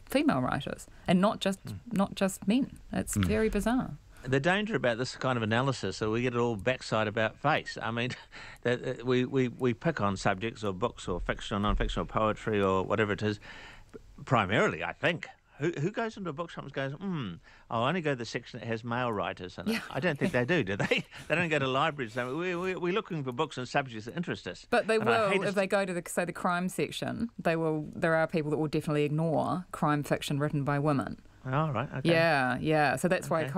female writers, and not just men. It's very bizarre. The danger about this kind of analysis, so we get it all backside about face. I mean, that we pick on subjects or books or fiction or non-fiction or poetry or whatever it is, primarily, I think. Who goes into a bookshop and goes, I'll only go to the section that has male writers in it? Yeah. I don't think they do they? They don't go to libraries. We're looking for books and subjects that interest us. But they will, if they go to, the crime section, there are people that will definitely ignore crime fiction written by women. Oh, right, okay. Yeah. So that's why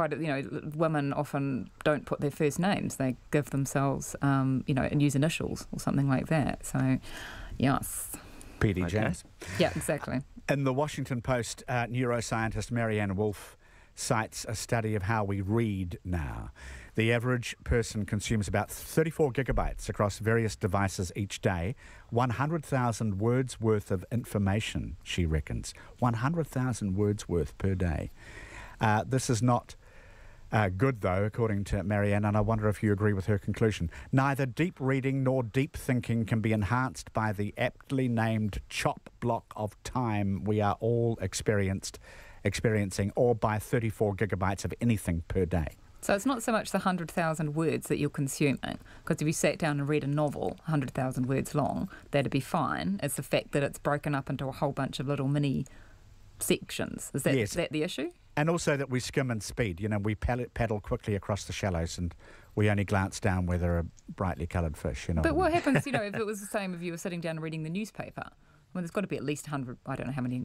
women often don't put their first names. They give themselves, and use initials or something like that. So, yes. P.D. James. Yeah, exactly. In the Washington Post, neuroscientist Marianne Wolf cites a study of how we read now. The average person consumes about 34 gigabytes across various devices each day, 100,000 words worth of information, she reckons. 100,000 words worth per day. This is not good, though, according to Marianne, and I wonder if you agree with her conclusion. Neither deep reading nor deep thinking can be enhanced by the aptly named chop block of time we are all experiencing, or by 34 gigabytes of anything per day. So it's not so much the 100,000 words that you're consuming, because if you sat down and read a novel 100,000 words long, that'd be fine. It's the fact that it's broken up into a whole bunch of little mini sections. Is that the issue? And also that we skim and speed. We paddle quickly across the shallows and we only glance down where there are brightly coloured fish. But what happens, if it was the same if you were sitting down and reading the newspaper? Well, there's got to be at least 100, I don't know how many,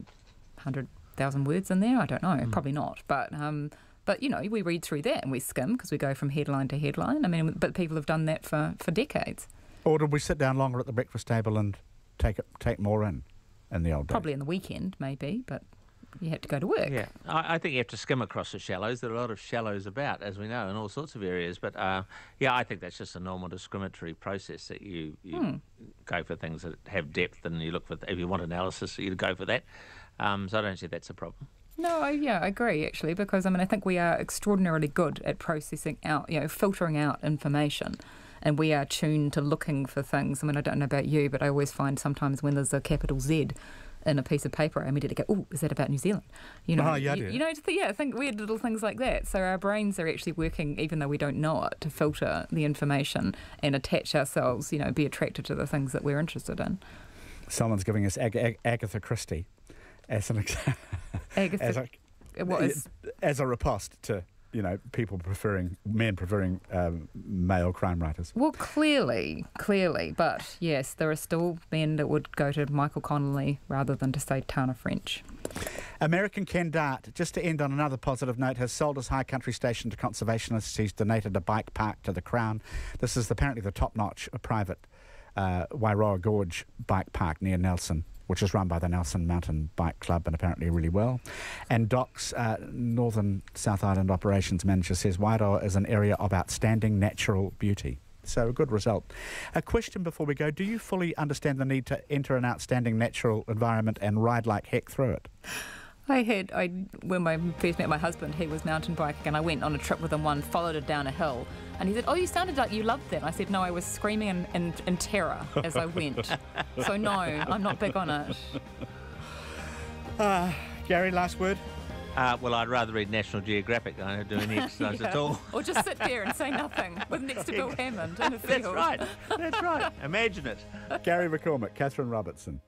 100,000 words in there. I don't know, probably not. But we read through that and we skim because we go from headline to headline. I mean, but people have done that for decades. Or did we sit down longer at the breakfast table and take more in the old days? Probably in the weekend, maybe, but you had to go to work. Yeah, I think you have to skim across the shallows. There are a lot of shallows about, as we know, in all sorts of areas. But, I think that's just a normal discriminatory process that you go for things that have depth and you look for, if you want analysis, you go for that. So I don't see that's a problem. No, I agree, actually, because, I think we are extraordinarily good at processing out, filtering out information. And we are tuned to looking for things. I don't know about you, but I always find sometimes when there's a capital Z in a piece of paper, I immediately go, is that about New Zealand? I think weird little things like that. So our brains are actually working, even though we don't know it, to filter the information and attach ourselves, be attracted to the things that we're interested in. Someone's giving us Agatha Christie as an example. As a riposte to men preferring male crime writers. Well, clearly, but yes, there are still men that would go to Michael Connolly rather than to, say, Tana French. American Ken Dart, just to end on another positive note, has sold his high country station to conservationists. He's donated a bike park to the Crown. This is apparently the top-notch private Wairoa Gorge bike park near Nelson, which is run by the Nelson Mountain Bike Club and apparently really well. And Doc's Northern South Island operations manager says Wairoa is an area of outstanding natural beauty. So a good result. A question before we go, do you fully understand the need to enter an outstanding natural environment and ride like heck through it? When I first met my husband, he was mountain biking, and I went on a trip with him followed it down a hill, and he said, "Oh, you sounded like you loved that." I said, "No, I was screaming in terror as I went." So no, I'm not big on it. Gary, last word? Well, I'd rather read National Geographic than I do any exercise at all. Or just sit there and say nothing with next to Bill Hammond in a field. That's right. Imagine it. Gary McCormick, Catherine Robertson.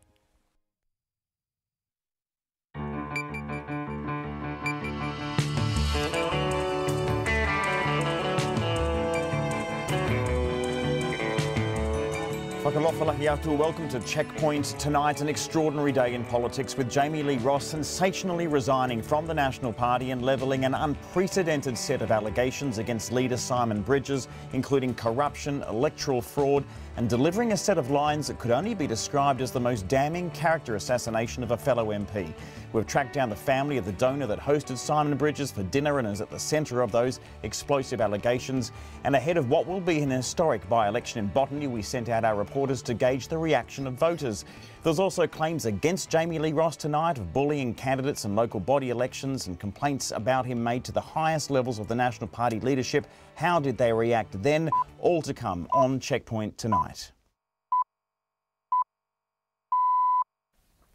Welcome to Checkpoint tonight. An extraordinary day in politics with Jamie Lee Ross sensationally resigning from the National Party and levelling an unprecedented set of allegations against leader Simon Bridges, including corruption, electoral fraud, and delivering a set of lines that could only be described as the most damning character assassination of a fellow MP. We've tracked down the family of the donor that hosted Simon Bridges for dinner and is at the centre of those explosive allegations. And ahead of what will be an historic by-election in Botany, we sent out our reporters to gauge the reaction of voters. There's also claims against Jamie Lee Ross tonight of bullying candidates in local body elections and complaints about him made to the highest levels of the National Party leadership. How did they react then? All to come on Checkpoint tonight.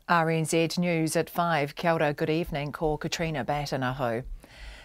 RNZ News at 5. Kia ora, good evening, ko Katrina Batanaho.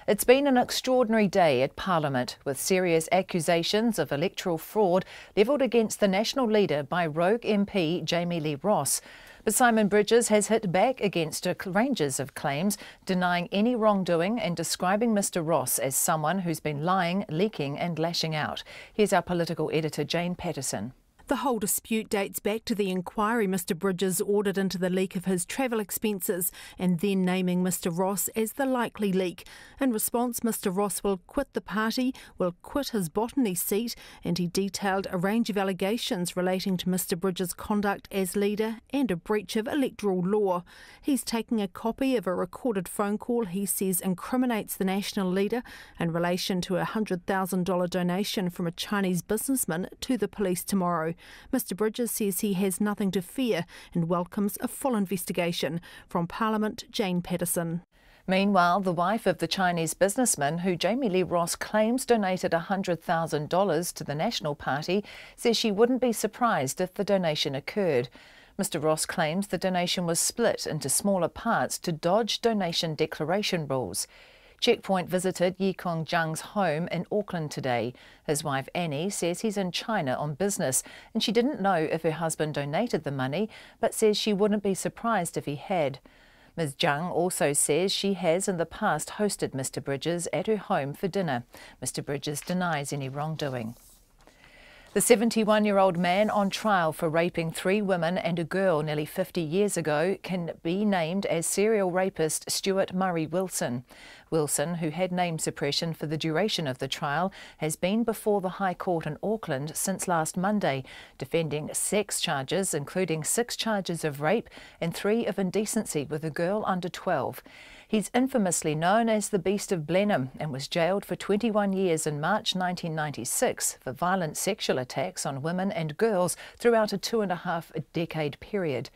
It's been an extraordinary day at Parliament, with serious accusations of electoral fraud levelled against the National leader by rogue MP Jamie Lee Ross. But Simon Bridges has hit back against ranges of claims, denying any wrongdoing and describing Mr Ross as someone who's been lying, leaking and lashing out. Here's our political editor Jane Patterson. The whole dispute dates back to the inquiry Mr Bridges ordered into the leak of his travel expenses and then naming Mr Ross as the likely leak. In response, Mr Ross will quit the party, will quit his botany seat, and he detailed a range of allegations relating to Mr Bridges' conduct as leader and a breach of electoral law. He's taking a copy of a recorded phone call he says incriminates the National leader in relation to a $100,000 donation from a Chinese businessman to the police tomorrow. Mr Bridges says he has nothing to fear and welcomes a full investigation. From Parliament, Jane Patterson. Meanwhile, the wife of the Chinese businessman who Jamie Lee Ross claims donated $100,000 to the National Party says she wouldn't be surprised if the donation occurred. Mr Ross claims the donation was split into smaller parts to dodge donation declaration rules. Checkpoint visited Yi Kong Zhang's home in Auckland today. His wife Annie says he's in China on business and she didn't know if her husband donated the money, but says she wouldn't be surprised if he had. Ms Zhang also says she has in the past hosted Mr Bridges at her home for dinner. Mr Bridges denies any wrongdoing. The 71-year-old man on trial for raping 3 women and a girl nearly 50 years ago can be named as serial rapist Stuart Murray Wilson. Wilson, who had name suppression for the duration of the trial, has been before the High Court in Auckland since last Monday, defending 6 charges, including 6 charges of rape and 3 of indecency with a girl under 12. He's infamously known as the Beast of Blenheim and was jailed for 21 years in March 1996 for violent sexual attacks on women and girls throughout a 2.5-decade period.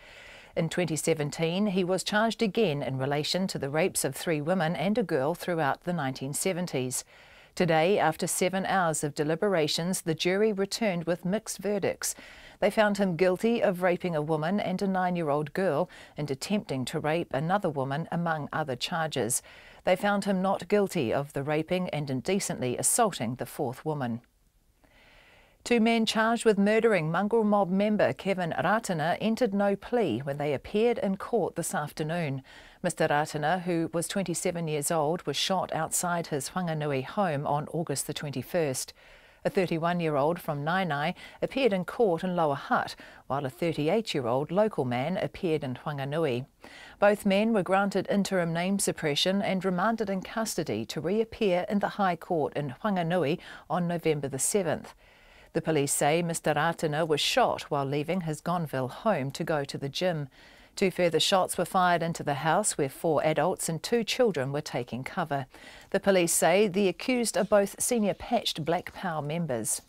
In 2017, he was charged again in relation to the rapes of 3 women and a girl throughout the 1970s. Today, after 7 hours of deliberations, the jury returned with mixed verdicts. They found him guilty of raping a woman and a 9-year-old girl and attempting to rape another woman, among other charges. They found him not guilty of the raping and indecently assaulting the 4th woman. 2 men charged with murdering mongrel mob member Kevin Ratana entered no plea when they appeared in court this afternoon. Mr Ratana, who was 27 years old, was shot outside his Whanganui home on August the 21st. A 31-year-old from Nainai appeared in court in Lower Hutt, while a 38-year-old local man appeared in Whanganui. Both men were granted interim name suppression and remanded in custody to reappear in the High Court in Whanganui on November the 7th. The police say Mr Ratana was shot while leaving his Gonville home to go to the gym. 2 further shots were fired into the house where 4 adults and 2 children were taking cover. The police say the accused are both senior patched Black Power members.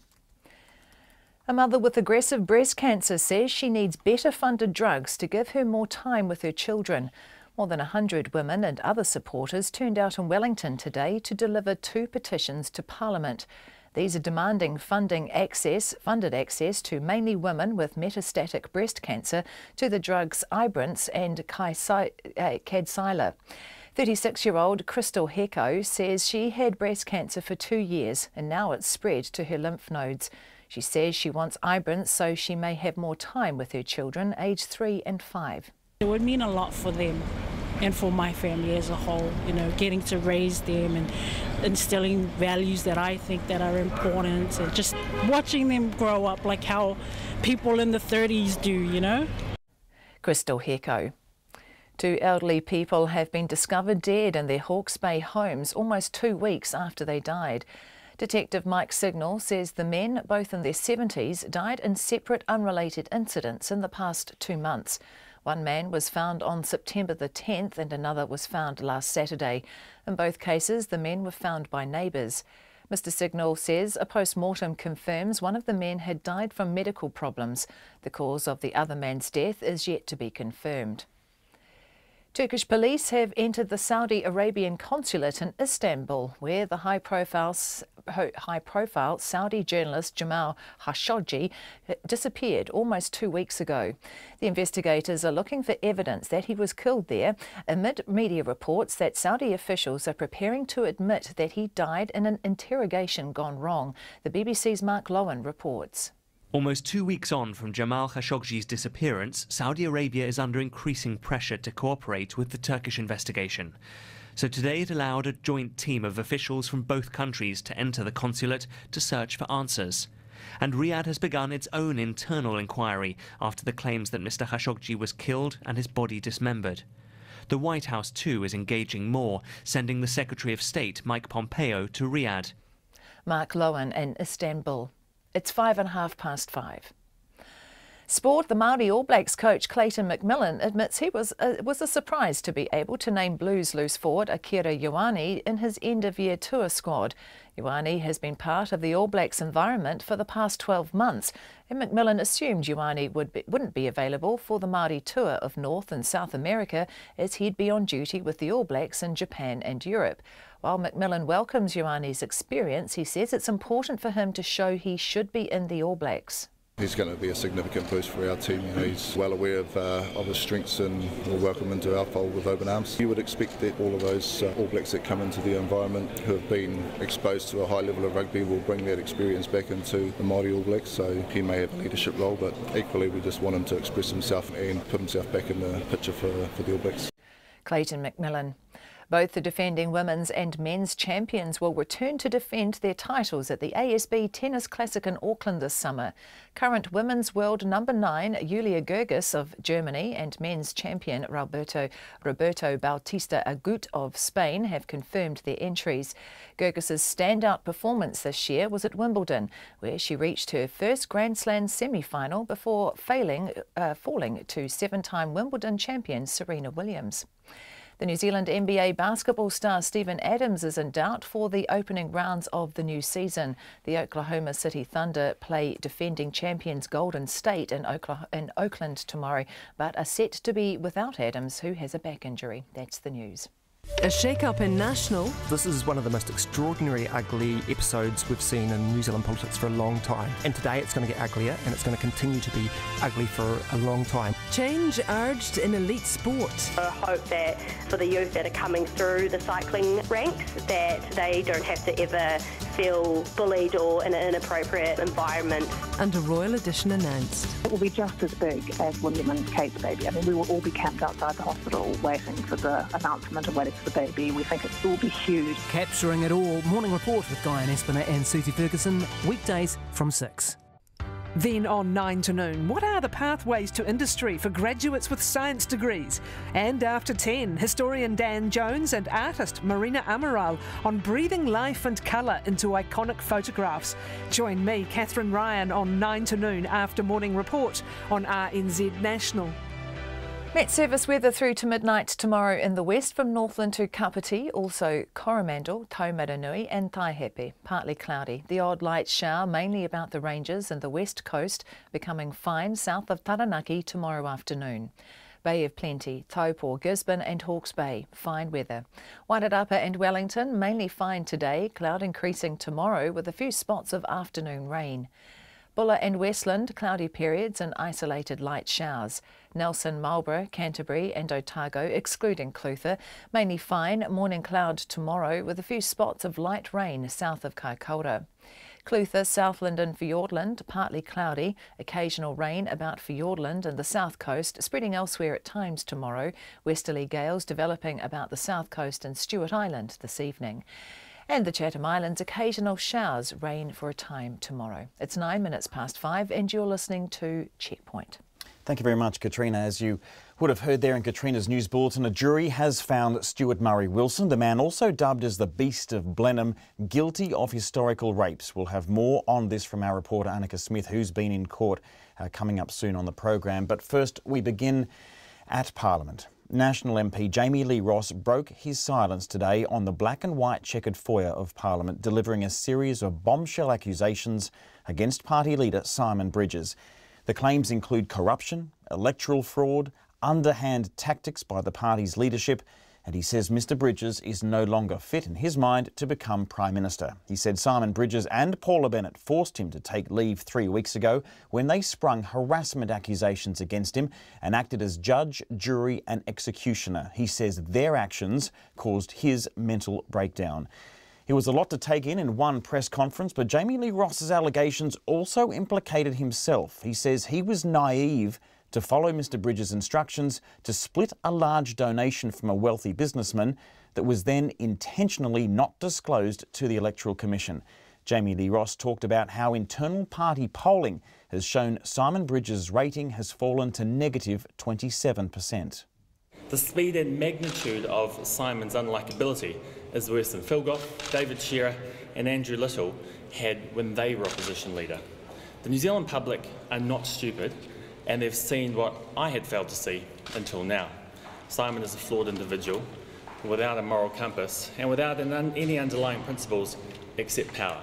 A mother with aggressive breast cancer says she needs better funded drugs to give her more time with her children. More than 100 women and other supporters turned out in Wellington today to deliver 2 petitions to Parliament. These are demanding funded access to mainly women with metastatic breast cancer to the drugs Ibrance and Kadcyla. 36-year-old Crystal Hecko says she had breast cancer for 2 years and now it's spread to her lymph nodes. She says she wants Ibrance so she may have more time with her children aged 3 and 5. It would mean a lot for them and for my family as a whole, getting to raise them and instilling values that I think that are important and just watching them grow up like how people in the 30s do, Crystal Hecko. 2 elderly people have been discovered dead in their Hawke's Bay homes almost 2 weeks after they died. Detective Mike Signal says the men, both in their 70s, died in separate unrelated incidents in the past 2 months. One man was found on September the 10th and another was found last Saturday. In both cases, the men were found by neighbours. Mr Signal says a post-mortem confirms one of the men had died from medical problems. The cause of the other man's death is yet to be confirmed. Turkish police have entered the Saudi Arabian consulate in Istanbul, where the high-profile Saudi journalist Jamal Khashoggi disappeared almost 2 weeks ago. The investigators are looking for evidence that he was killed there, amid media reports that Saudi officials are preparing to admit that he died in an interrogation gone wrong. The BBC's Mark Lowen reports. Almost 2 weeks on from Jamal Khashoggi's disappearance, Saudi Arabia is under increasing pressure to cooperate with the Turkish investigation. So today it allowed a joint team of officials from both countries to enter the consulate to search for answers. And Riyadh has begun its own internal inquiry after the claims that Mr Khashoggi was killed and his body dismembered. The White House too is engaging more, sending the Secretary of State Mike Pompeo to Riyadh. Mark Lowen in Istanbul. It's 5:05. Sport, the Māori All Blacks coach Clayton McMillan admits it was a surprise to be able to name Blues loose forward Akira Ioane in his end-of-year tour squad. Ioane has been part of the All Blacks environment for the past 12 months, and McMillan assumed Ioane wouldn't be available for the Māori tour of North and South America, as he'd be on duty with the All Blacks in Japan and Europe. While McMillan welcomes Ioane's experience, he says it's important for him to show he should be in the All Blacks. He's going to be a significant boost for our team. He's well aware of his strengths, and we'll welcome him into our fold with open arms. You would expect that all of those All Blacks that come into the environment who have been exposed to a high level of rugby will bring that experience back into the Māori All Blacks. So he may have a leadership role, but equally we just want him to express himself and put himself back in the picture for the All Blacks. Clayton McMillan. Both the defending women's and men's champions will return to defend their titles at the ASB Tennis Classic in Auckland this summer. Current women's world number 9 Julia Gerges of Germany and men's champion Roberto Bautista Agut of Spain have confirmed their entries. Gerges' standout performance this year was at Wimbledon, where she reached her first Grand Slam semi-final before falling to 7-time Wimbledon champion Serena Williams. The New Zealand NBA basketball star Steven Adams is in doubt for the opening rounds of the new season. The Oklahoma City Thunder play defending champions Golden State in Oakland tomorrow, but are set to be without Adams, who has a back injury. That's the news. A shake-up in National. This is one of the most extraordinary ugly episodes we've seen in New Zealand politics for a long time. And today it's going to get uglier, and it's going to continue to be ugly for a long time. Change urged in elite sport. I hope that for the youth that are coming through the cycling ranks, that they don't have to ever feel bullied or in an inappropriate environment. And a royal edition announced. It will be just as big as William and Kate's baby. I mean, we will all be camped outside the hospital waiting for the announcement and waiting for the baby. We think it will be huge. Capturing it all. Morning Report with Guy and Espiner and Susie Ferguson. Weekdays from 6. Then on 9 to noon, what are the pathways to industry for graduates with science degrees? And after 10, historian Dan Jones and artist Marina Amaral on breathing life and colour into iconic photographs. Join me, Catherine Ryan, on 9 to noon after Morning Report on RNZ National. Met Service weather through to midnight tomorrow in the west from Northland to Kapiti, also Coromandel, Taumaranui and Taihepe. Partly cloudy. The odd light shower mainly about the ranges and the west coast, becoming fine south of Taranaki tomorrow afternoon. Bay of Plenty, Taupo, Gisborne and Hawke's Bay, fine weather. Wairarapa and Wellington, mainly fine today, cloud increasing tomorrow with a few spots of afternoon rain. Bulla and Westland, cloudy periods and isolated light showers. Nelson, Marlborough, Canterbury and Otago, excluding Clutha, mainly fine, morning cloud tomorrow with a few spots of light rain south of Kaikoura. Clutha, Southland and Fiordland, partly cloudy, occasional rain about Fiordland and the south coast, spreading elsewhere at times tomorrow. Westerly gales developing about the south coast and Stewart Island this evening. And the Chatham Islands, occasional showers, rain for a time tomorrow. It's 9 minutes past 5 and you're listening to Checkpoint. Thank you very much, Katrina. As you would have heard there in Katrina's news bulletin, a jury has found Stuart Murray Wilson, the man also dubbed as the Beast of Blenheim, guilty of historical rapes. We'll have more on this from our reporter Annika Smith, who's been in court, coming up soon on the program. But first, we begin at Parliament. National MP Jamie Lee Ross broke his silence today on the black and white checkered foyer of Parliament, delivering a series of bombshell accusations against party leader Simon Bridges. The claims include corruption, electoral fraud, underhand tactics by the party's leadership, and he says Mr Bridges is no longer fit in his mind to become Prime Minister. He said Simon Bridges and Paula Bennett forced him to take leave 3 weeks ago when they sprung harassment accusations against him and acted as judge, jury and executioner. He says their actions caused his mental breakdown. It was a lot to take in one press conference, but Jamie Lee Ross's allegations also implicated himself. He says he was naive to follow Mr Bridges' instructions to split a large donation from a wealthy businessman that was then intentionally not disclosed to the Electoral Commission. Jamie Lee Ross talked about how internal party polling has shown Simon Bridges' rating has fallen to negative 27%. The speed and magnitude of Simon's unlikability is worse than Phil Goff, David Shearer and Andrew Little had when they were opposition leader. The New Zealand public are not stupid, and they've seen what I had failed to see until now. Simon is a flawed individual without a moral compass and without any underlying principles except power.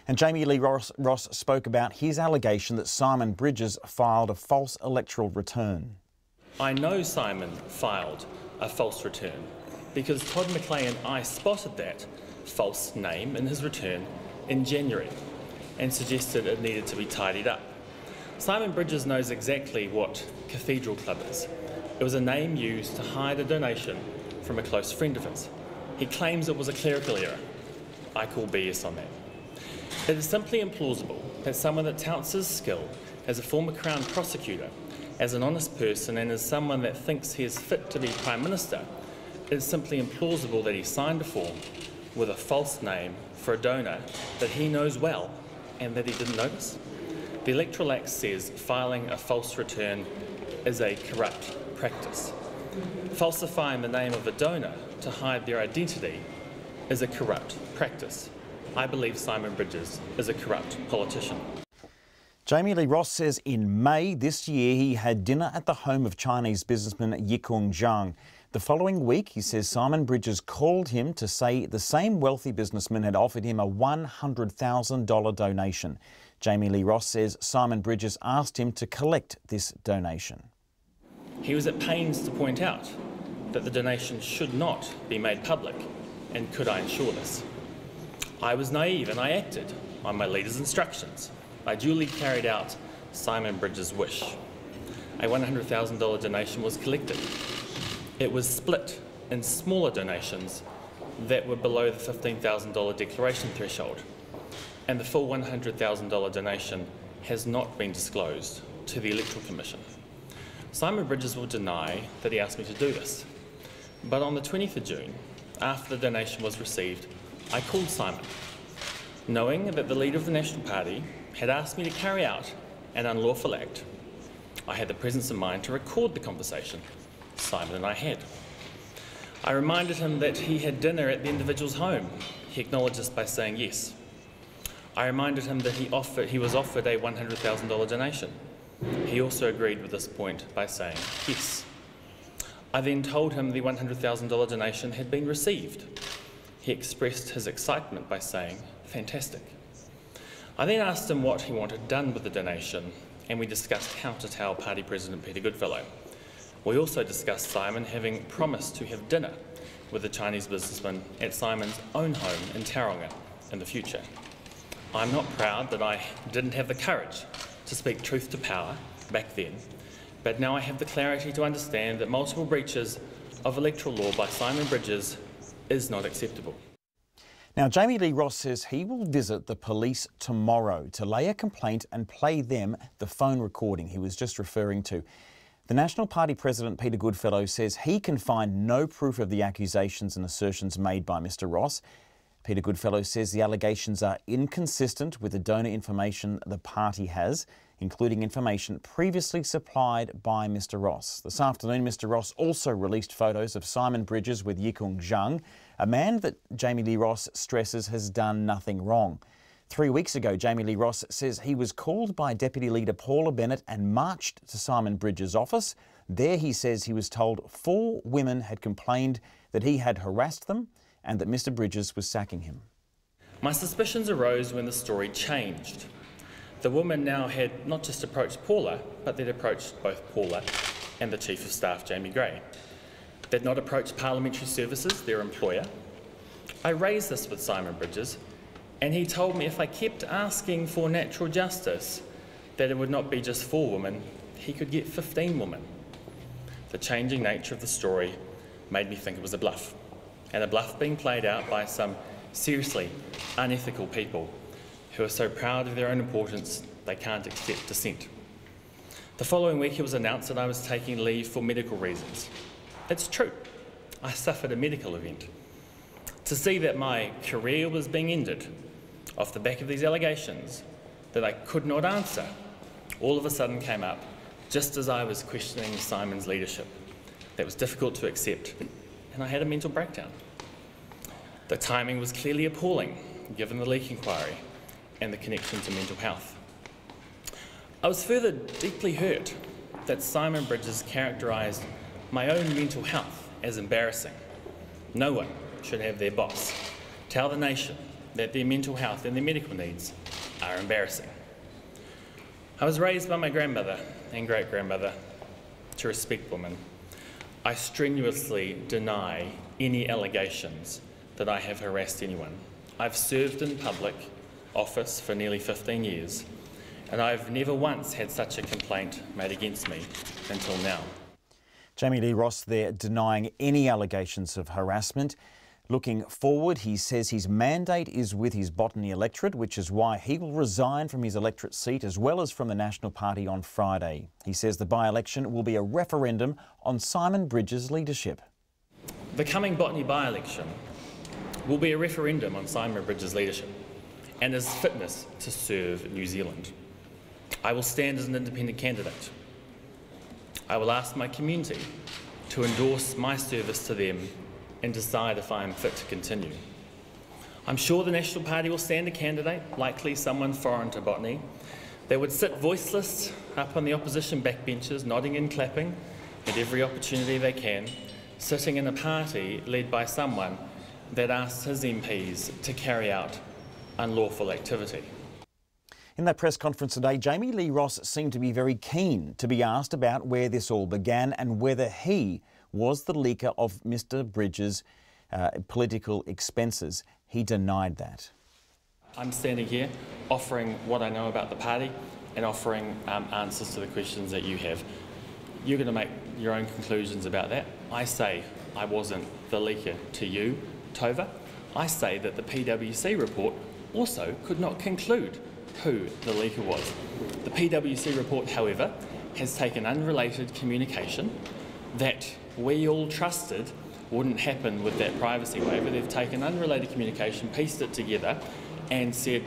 And Jamie Lee Ross spoke about his allegation that Simon Bridges filed a false electoral return. I know Simon filed a false return because Todd McLeay and I spotted that false name in his return in January and suggested it needed to be tidied up. Simon Bridges knows exactly what Cathedral Club is. It was a name used to hide a donation from a close friend of his. He claims it was a clerical error. I call BS on that. It is simply implausible that someone that touts his skill as a former Crown prosecutor, as an honest person and as someone that thinks he is fit to be Prime Minister, it is simply implausible that he signed a form with a false name for a donor that he knows well and that he didn't notice. The Electoral Act says filing a false return is a corrupt practice. Falsifying the name of a donor to hide their identity is a corrupt practice. I believe Simon Bridges is a corrupt politician. Jamie Lee Ross says in May this year he had dinner at the home of Chinese businessman Yikung Zhang. The following week, he says Simon Bridges called him to say the same wealthy businessman had offered him a $100,000 donation. Jamie Lee Ross says Simon Bridges asked him to collect this donation. He was at pains to point out that the donation should not be made public, and could I ensure this? I was naive and I acted on my leader's instructions. I duly carried out Simon Bridges' wish. A $100,000 donation was collected. It was split in smaller donations that were below the $15,000 declaration threshold. And the full $100,000 donation has not been disclosed to the Electoral Commission. Simon Bridges will deny that he asked me to do this. But on the 20th of June, after the donation was received, I called Simon, knowing that the leader of the National Party had asked me to carry out an unlawful act. I had the presence of mind to record the conversation Simon and I had. I reminded him that he had dinner at the individual's home. He acknowledged this by saying yes. I reminded him that he was offered a $100,000 donation. He also agreed with this point by saying yes. I then told him the $100,000 donation had been received. He expressed his excitement by saying, fantastic. I then asked him what he wanted done with the donation, and we discussed how to tell Party President Peter Goodfellow. We also discussed Simon having promised to have dinner with the Chinese businessman at Simon's own home in Tauranga in the future. I'm not proud that I didn't have the courage to speak truth to power back then, but now I have the clarity to understand that multiple breaches of electoral law by Simon Bridges is not acceptable. Now, Jamie Lee Ross says he will visit the police tomorrow to lay a complaint and play them the phone recording he was just referring to. The National Party President Peter Goodfellow says he can find no proof of the accusations and assertions made by Mr Ross. Peter Goodfellow says the allegations are inconsistent with the donor information the party has, including information previously supplied by Mr Ross. This afternoon, Mr Ross also released photos of Simon Bridges with Yikung Zhang, a man that Jamie Lee Ross stresses has done nothing wrong. 3 weeks ago, Jamie Lee Ross says he was called by Deputy Leader Paula Bennett and marched to Simon Bridges' office. There he says he was told 4 women had complained that he had harassed them and that Mr Bridges was sacking him. My suspicions arose when the story changed. The woman now had not just approached Paula, but they'd approached both Paula and the Chief of Staff, Jamie Gray. They'd not approached Parliamentary Services, their employer. I raised this with Simon Bridges, and he told me if I kept asking for natural justice, that it would not be just 4 women, he could get 15 women. The changing nature of the story made me think it was a bluff, and a bluff being played out by some seriously unethical people who are so proud of their own importance they can't accept dissent. The following week it was announced that I was taking leave for medical reasons. It's true, I suffered a medical event. To see that my career was being ended off the back of these allegations that I could not answer all of a sudden came up just as I was questioning Simon's leadership. That was difficult to accept, and I had a mental breakdown. The timing was clearly appalling, given the leak inquiry and the connection to mental health. I was further deeply hurt that Simon Bridges characterised my own mental health as embarrassing. No one should have their boss tell the nation that their mental health and their medical needs are embarrassing. I was raised by my grandmother and great-grandmother to respect women. I strenuously deny any allegations that I have harassed anyone. I've served in public office for nearly 15 years, and I've never once had such a complaint made against me until now. Jamie Lee Ross there denying any allegations of harassment. Looking forward, he says his mandate is with his Botany electorate, which is why he will resign from his electorate seat as well as from the National Party on Friday. He says the by-election will be a referendum on Simon Bridges' leadership. The coming Botany by-election will be a referendum on Simon Bridges' leadership and his fitness to serve New Zealand. I will stand as an independent candidate. I will ask my community to endorse my service to them and decide if I am fit to continue. I'm sure the National Party will stand a candidate, likely someone foreign to Botany. They would sit voiceless up on the opposition backbenches, nodding and clapping at every opportunity they can, sitting in a party led by someone that asks his MPs to carry out unlawful activity. In that press conference today, Jamie Lee Ross seemed to be very keen to be asked about where this all began and whether he was the leaker of Mr Bridges' political expenses. He denied that. I'm standing here offering what I know about the party and offering answers to the questions that you have. You're going to make your own conclusions about that. I say I wasn't the leaker to you, Tova. I say that the PwC report also could not conclude who the leaker was. The PwC report, however, has taken unrelated communication that we all trusted wouldn't happen with that privacy waiver. They've taken unrelated communication, pieced it together and said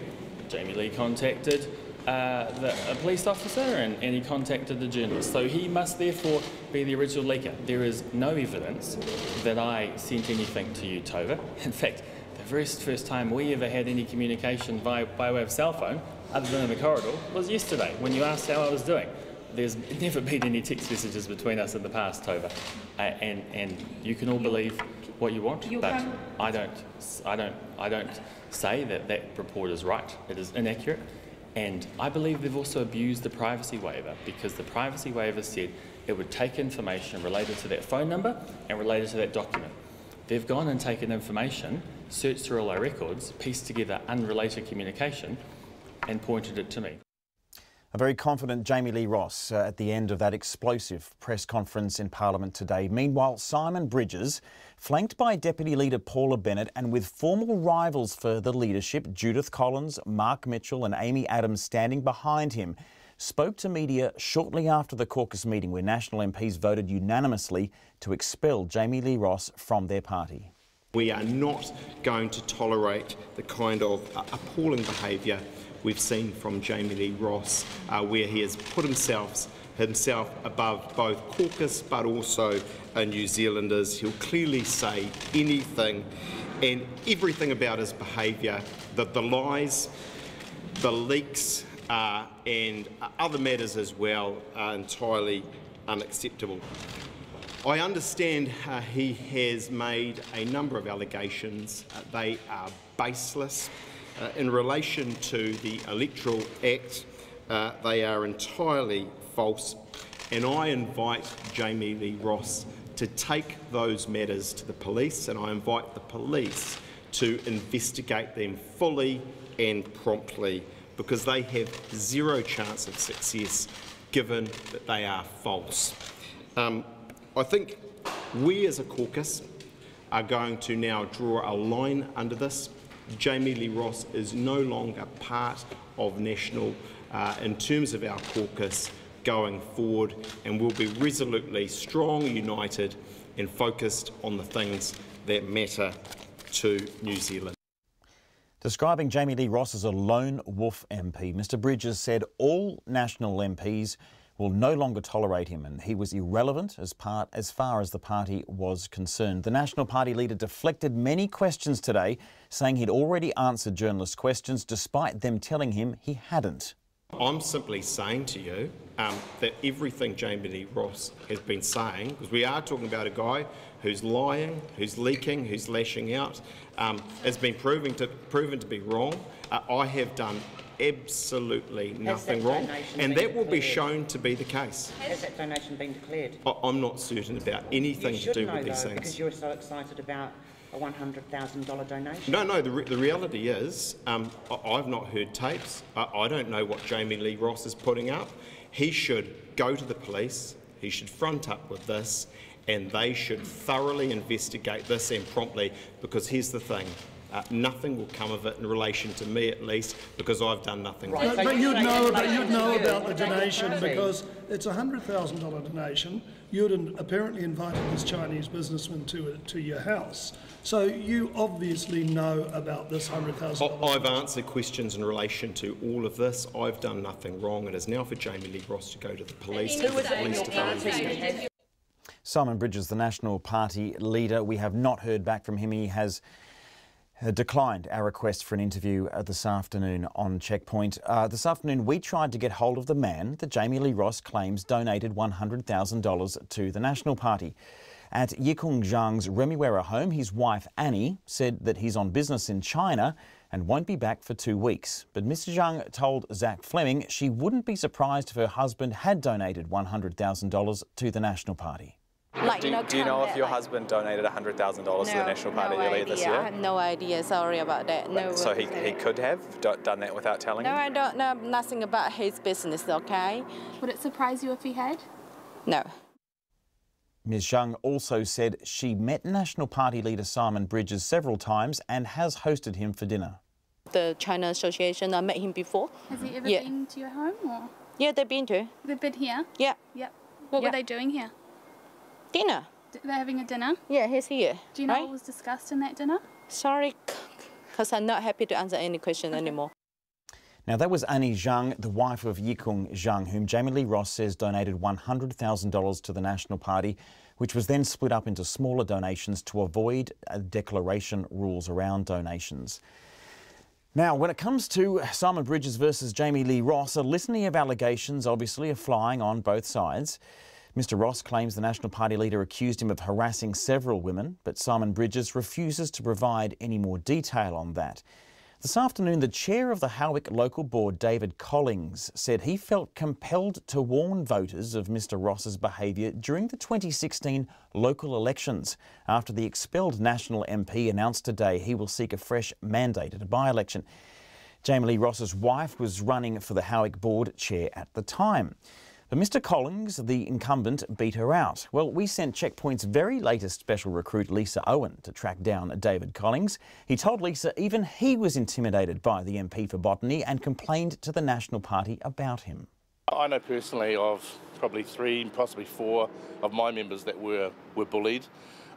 Jamie Lee contacted a police officer and he contacted the journalist. So he must therefore be the original leaker. There is no evidence that I sent anything to you, Tova. In fact, the very first time we ever had any communication by way of cell phone, other than in the corridor, was yesterday when you asked how I was doing. There's never been any text messages between us in the past, Tova, and you can all believe what you want, but I don't say that that report is right. It is inaccurate, and I believe they've also abused the privacy waiver because the privacy waiver said it would take information related to that phone number and related to that document. They've gone and taken information, searched through all our records, pieced together unrelated communication, and pointed it to me. A very confident Jamie Lee Ross at the end of that explosive press conference in Parliament today. Meanwhile, Simon Bridges, flanked by Deputy Leader Paula Bennett and with formal rivals for the leadership, Judith Collings, Mark Mitchell and Amy Adams standing behind him, spoke to media shortly after the caucus meeting where National MPs voted unanimously to expel Jamie Lee Ross from their party. We are not going to tolerate the kind of appalling behaviour we've seen from Jamie Lee Ross, where he has put himself above both caucus but also New Zealanders. He'll clearly say anything and everything about his behaviour, that the lies, the leaks and other matters as well are entirely unacceptable. I understand he has made a number of allegations. They are baseless. In relation to the Electoral Act, they are entirely false. And I invite Jamie Lee Ross to take those matters to the police, and I invite the police to investigate them fully and promptly, because they have zero chance of success given that they are false. I think we as a caucus are going to now draw a line under this. Jamie Lee Ross is no longer part of National in terms of our caucus going forward, and we'll be resolutely strong, united and focused on the things that matter to New Zealand. Describing Jamie Lee Ross as a lone wolf MP, Mr Bridges said all National MPs will no longer tolerate him, and he was irrelevant as far as the party was concerned. The National Party leader deflected many questions today, saying he'd already answered journalists' questions despite them telling him he hadn't. I'm simply saying to you that everything Jamie Lee Ross has been saying, because we are talking about a guy who's lying, who's leaking, who's lashing out, has been proven to be wrong. I have done absolutely nothing wrong, and that will be shown to be the case. Has that donation been declared? I'm not certain about anything to do with these things. Because you're so excited about a $100,000 donation. No, the reality is I've not heard tapes. I don't know what Jamie Lee Ross is putting up. He should go to the police, he should front up with this, and they should thoroughly investigate this, and promptly, because here's the thing. Nothing will come of it in relation to me, at least, because I've done nothing wrong. But you'd know about the donation because it's a $100,000 donation. You'd apparently invited this Chinese businessman to your house, so you obviously know about this $100,000. I've answered questions in relation to all of this. I've done nothing wrong. It is now for Jamie Lee Ross to go to the police. Simon Bridges, the National Party leader, we have not heard back from him. He has declined our request for an interview this afternoon on Checkpoint. This afternoon we tried to get hold of the man that Jamie Lee Ross claims donated $100,000 to the National Party. At Yikung Zhang's Remuera home, his wife Annie said that he's on business in China and won't be back for 2 weeks. But Mr Zhang told Zach Fleming she wouldn't be surprised if her husband had donated $100,000 to the National Party. Do you know if your husband donated $100,000 to the National Party earlier this year? I have no idea, sorry about that. No. So he could have done that without telling you? No, I don't know nothing about his business, okay? Would it surprise you if he had? No. Ms Zhang also said she met National Party leader Simon Bridges several times and has hosted him for dinner. The China Association, I met him before. Has he ever been to your home? Or? Yeah, they've been to. They've been here? Yeah. Yep. What were they doing here? Dinner. They're having a dinner? Yeah, he's here. Do you know what was discussed in that dinner? Sorry, because I'm not happy to answer any question anymore. Now, that was Annie Zhang, the wife of Yikung Zhang, whom Jamie Lee Ross says donated $100,000 to the National Party, which was then split up into smaller donations to avoid declaration rules around donations. Now, when it comes to Simon Bridges versus Jamie Lee Ross, a litany of allegations obviously are flying on both sides. Mr Ross claims the National Party leader accused him of harassing several women, but Simon Bridges refuses to provide any more detail on that. This afternoon, the chair of the Howick Local Board, David Collings, said he felt compelled to warn voters of Mr Ross's behaviour during the 2016 local elections, after the expelled National MP announced today he will seek a fresh mandate at a by-election. Jamie Lee Ross's wife was running for the Howick Board chair at the time. But Mr Collings, the incumbent, beat her out. Well, we sent Checkpoint's very latest special recruit, Lisa Owen, to track down David Collings. He told Lisa even he was intimidated by the MP for Botany and complained to the National Party about him. I know personally of probably 3, possibly 4 of my members that were bullied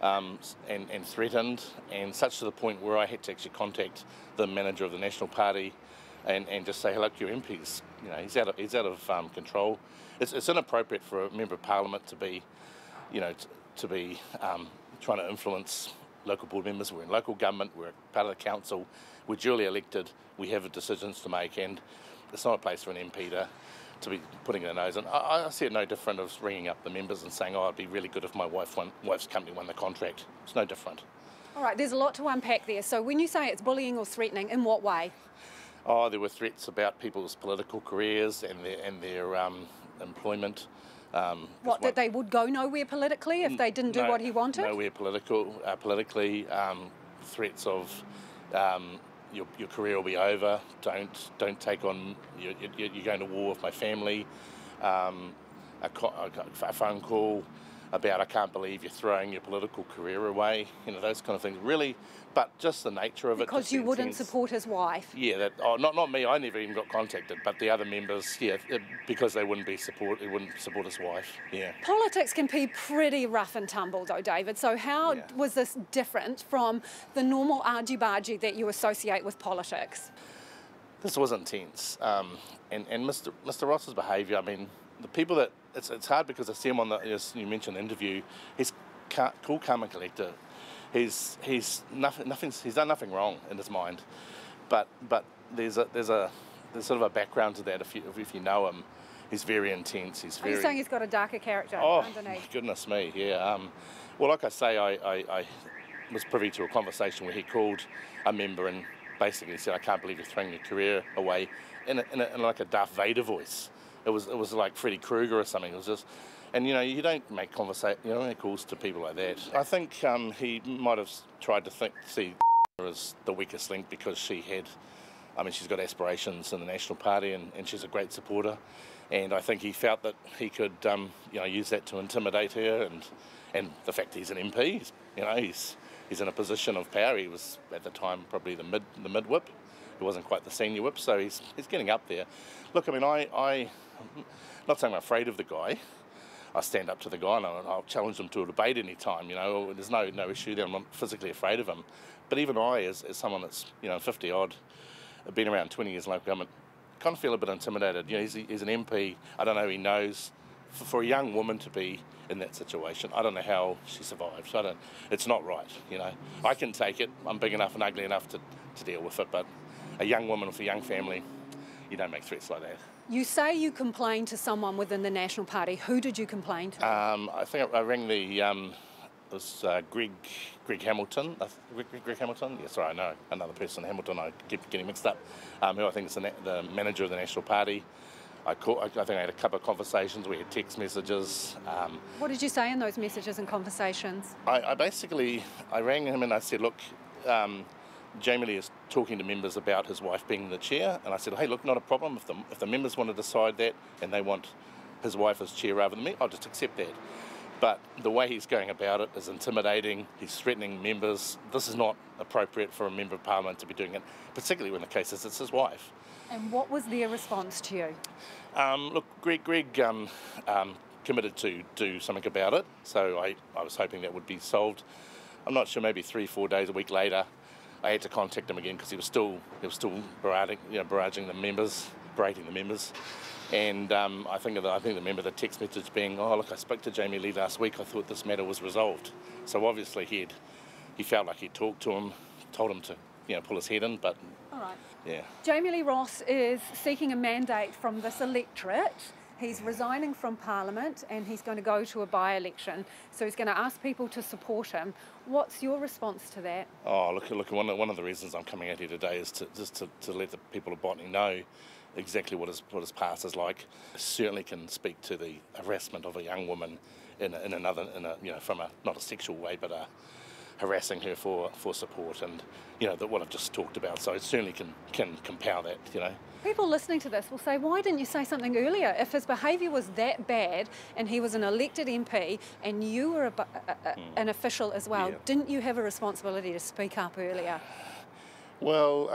and threatened, and such to the point where I had to actually contact the manager of the National Party and just say, hello, your MP's, you know, he's out of control. It's inappropriate for a member of Parliament to be, you know, to be trying to influence local board members. We're in local government, we're part of the council, we're duly elected, we have decisions to make, and it's not a place for an MP to be putting their nose in. I see it no different of ringing up the members and saying, oh, it'd be really good if my wife's company won the contract. It's no different. All right, there's a lot to unpack there. So when you say it's bullying or threatening, in what way? Oh, there were threats about people's political careers and their employment. What, that they would go nowhere politically if they didn't do what he wanted? Nowhere politically. Threats of your career will be over. Don't take on. You're going to war with my family. A phone call about I can't believe you're throwing your political career away. Those kind of things. Really, but just the nature of it. Because you wouldn't support his wife. Yeah, not me. I never even got contacted, but the other members, yeah, because they wouldn't support his wife. Yeah. Politics can be pretty rough and tumble, though, David. So how was this different from the normal argy-bargy that you associate with politics? This was intense, and Mr. Ross's behaviour. I mean, the people that it's hard because I see him on as you mentioned, the interview. He's cool, calm, and collected. He's done nothing wrong in his mind, but there's sort of a background to that. If you know him, he's very intense. Are you saying he's got a darker character underneath? My goodness me, yeah. Well, like I say, I was privy to a conversation where he called a member and basically said, "I can't believe you're throwing your career away," in like a Darth Vader voice. It was like Freddy Krueger or something. It was just, and you don't make calls to people like that. I think he might have tried to see her as the weakest link because she's got aspirations in the National Party and she's a great supporter, and I think he felt that he could use that to intimidate her, and the fact he's an MP, he's in a position of power. He was at the time probably the mid whip. He wasn't quite the senior whip, so he's getting up there. Look, I mean, I'm not saying I'm afraid of the guy. I stand up to the guy and I'll challenge him to a debate any time. There's no issue there. I'm not physically afraid of him. But even I, as someone that's 50 odd, been around 20 years in local government, kind of feel a bit intimidated. He's an MP. I don't know. He knows for a young woman to be in that situation, I don't know how she survived. It's not right. I can take it. I'm big enough and ugly enough to deal with it. But a young woman with a young family, you don't make threats like that. You say you complained to someone within the National Party. Who did you complain to? I think I rang Greg Hamilton. Greg Hamilton? Yeah, sorry, I know another person, Hamilton. I keep getting mixed up. Who I think is the manager of the National Party. I think I had a couple of conversations. We had text messages. What did you say in those messages and conversations? I rang him and I said, look, Jamie Lee is talking to members about his wife being the chair, and I said, hey, look, not a problem. If the members want to decide that and they want his wife as chair rather than me, I'll just accept that. But the way he's going about it is intimidating. He's threatening members. This is not appropriate for a member of parliament to be doing it, particularly when the case is it's his wife. And what was their response to you? Look, Greg committed to do something about it, so I was hoping that would be solved. I'm not sure, maybe 3-4 days, a week later, I had to contact him again because he was still berating the members, and I think the member, the text message being, oh look, I spoke to Jamie Lee last week. I thought this matter was resolved. So obviously he felt like he'd talked to him, told him to pull his head in, but all right. Yeah. Jamie Lee Ross is seeking a mandate from this electorate. He's resigning from Parliament and he's going to go to a by-election. So he's going to ask people to support him. What's your response to that? Oh, look. One of the reasons I'm coming out here today is to let the people of Botany know exactly what his past is like. I certainly can speak to the harassment of a young woman from not a sexual way, but harassing her for support, and what I've just talked about. So I certainly can compound that. People listening to this will say, why didn't you say something earlier? If his behaviour was that bad and he was an elected MP and you were an official as well, didn't you have a responsibility to speak up earlier? Well,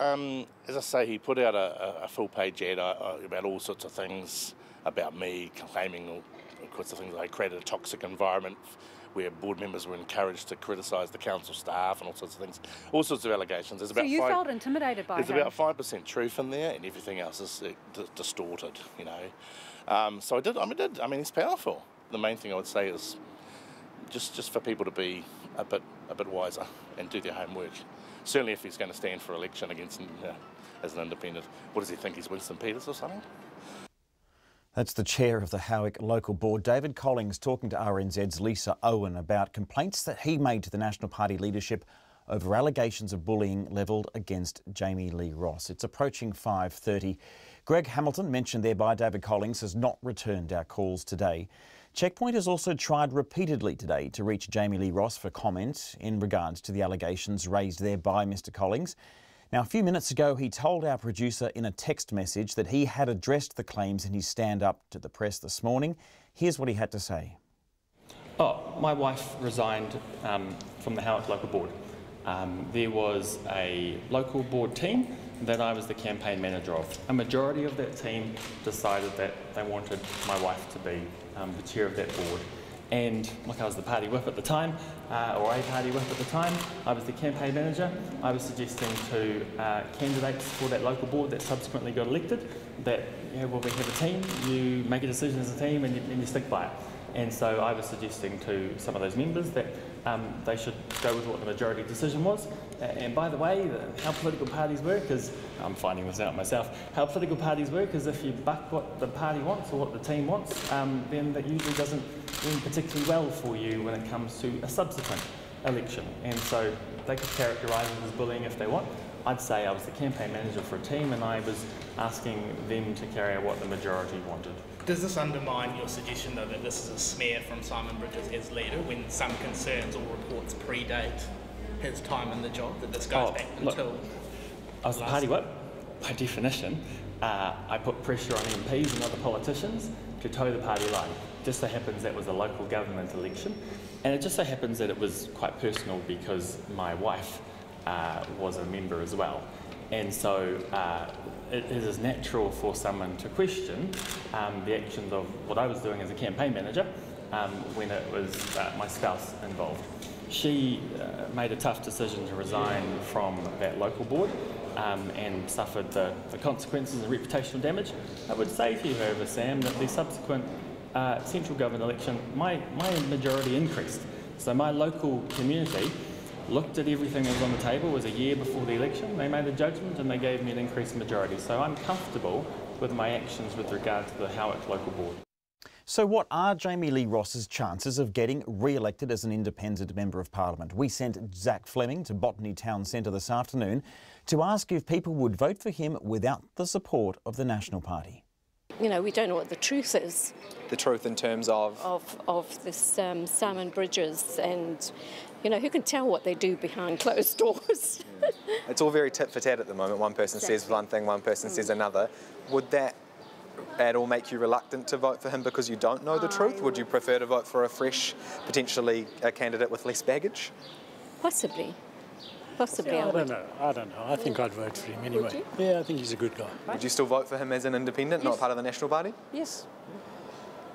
as I say, he put out a full-page ad about all sorts of things about me, claiming all sorts of things. I created a toxic environment where board members were encouraged to criticise the council staff and all sorts of things, all sorts of allegations. So you felt intimidated by him? There's about 5% truth in there, and everything else is distorted, So I did. I mean, he's powerful. The main thing I would say is just for people to be a bit wiser and do their homework. Certainly, if he's going to stand for election against as an independent, what does he think? He's Winston Peters or something? That's the chair of the Howick Local Board, David Collings, talking to RNZ's Lisa Owen about complaints that he made to the National Party leadership over allegations of bullying levelled against Jamie Lee Ross. It's approaching 5:30. Greg Hamilton, mentioned there by David Collings, has not returned our calls today. Checkpoint has also tried repeatedly today to reach Jamie Lee Ross for comment in regards to the allegations raised there by Mr Collings. Now, a few minutes ago, he told our producer in a text message that he had addressed the claims in his stand-up to the press this morning. Here's what he had to say. My wife resigned from the Howick local board. There was a local board team that I was the campaign manager of. A majority of that team decided that they wanted my wife to be the chair of that board. And like I was the party whip at the time, or a party whip at the time, I was the campaign manager. I was suggesting to candidates for that local board that subsequently got elected that, well, we have a team, you make a decision as a team and you stick by it. And so I was suggesting to some of those members that they should go with what the majority decision was. And by the way, how political parties work is, I'm finding this out myself, how political parties work is if you buck what the party wants or what the team wants, then that usually doesn't end particularly well for you when it comes to a subsequent election. And so they could characterise it as bullying if they want. I'd say I was the campaign manager for a team and I was asking them to carry out what the majority wanted. Does this undermine your suggestion, though, that this is a smear from Simon Bridges as leader when some concerns or reports predate his time in the job, that this goes back until... I was the party whip. By definition, I put pressure on MPs and other politicians to toe the party line. Just so happens that was a local government election, and it just so happens that it was quite personal because my wife was a member as well. And so it is natural for someone to question the actions of what I was doing as a campaign manager when it was my spouse involved. She made a tough decision to resign from that local board and suffered the consequences of reputational damage. I would say to you, however, Sam, that the subsequent central government election, my majority increased. So my local community looked at everything that was on the table. It was a year before the election. They made a judgment and they gave me an increased majority. So I'm comfortable with my actions with regard to the Howick local board. So what are Jamie Lee Ross's chances of getting re-elected as an independent Member of Parliament? We sent Zach Fleming to Botany Town Centre this afternoon to ask if people would vote for him without the support of the National Party. You know, we don't know what the truth is. The truth in terms of? Of this Simon Bridges, and, you know, who can tell what they do behind closed doors? It's all very tit for tat at the moment. One person says one thing, one person says another. Would that at all make you reluctant to vote for him because you don't know the truth? Would you prefer to vote for a fresh, potentially a candidate with less baggage? Possibly. Yeah, I don't know. I think I'd vote for him anyway. Yeah, I think he's a good guy. Would you still vote for him as an independent, not part of the National Party? Yes.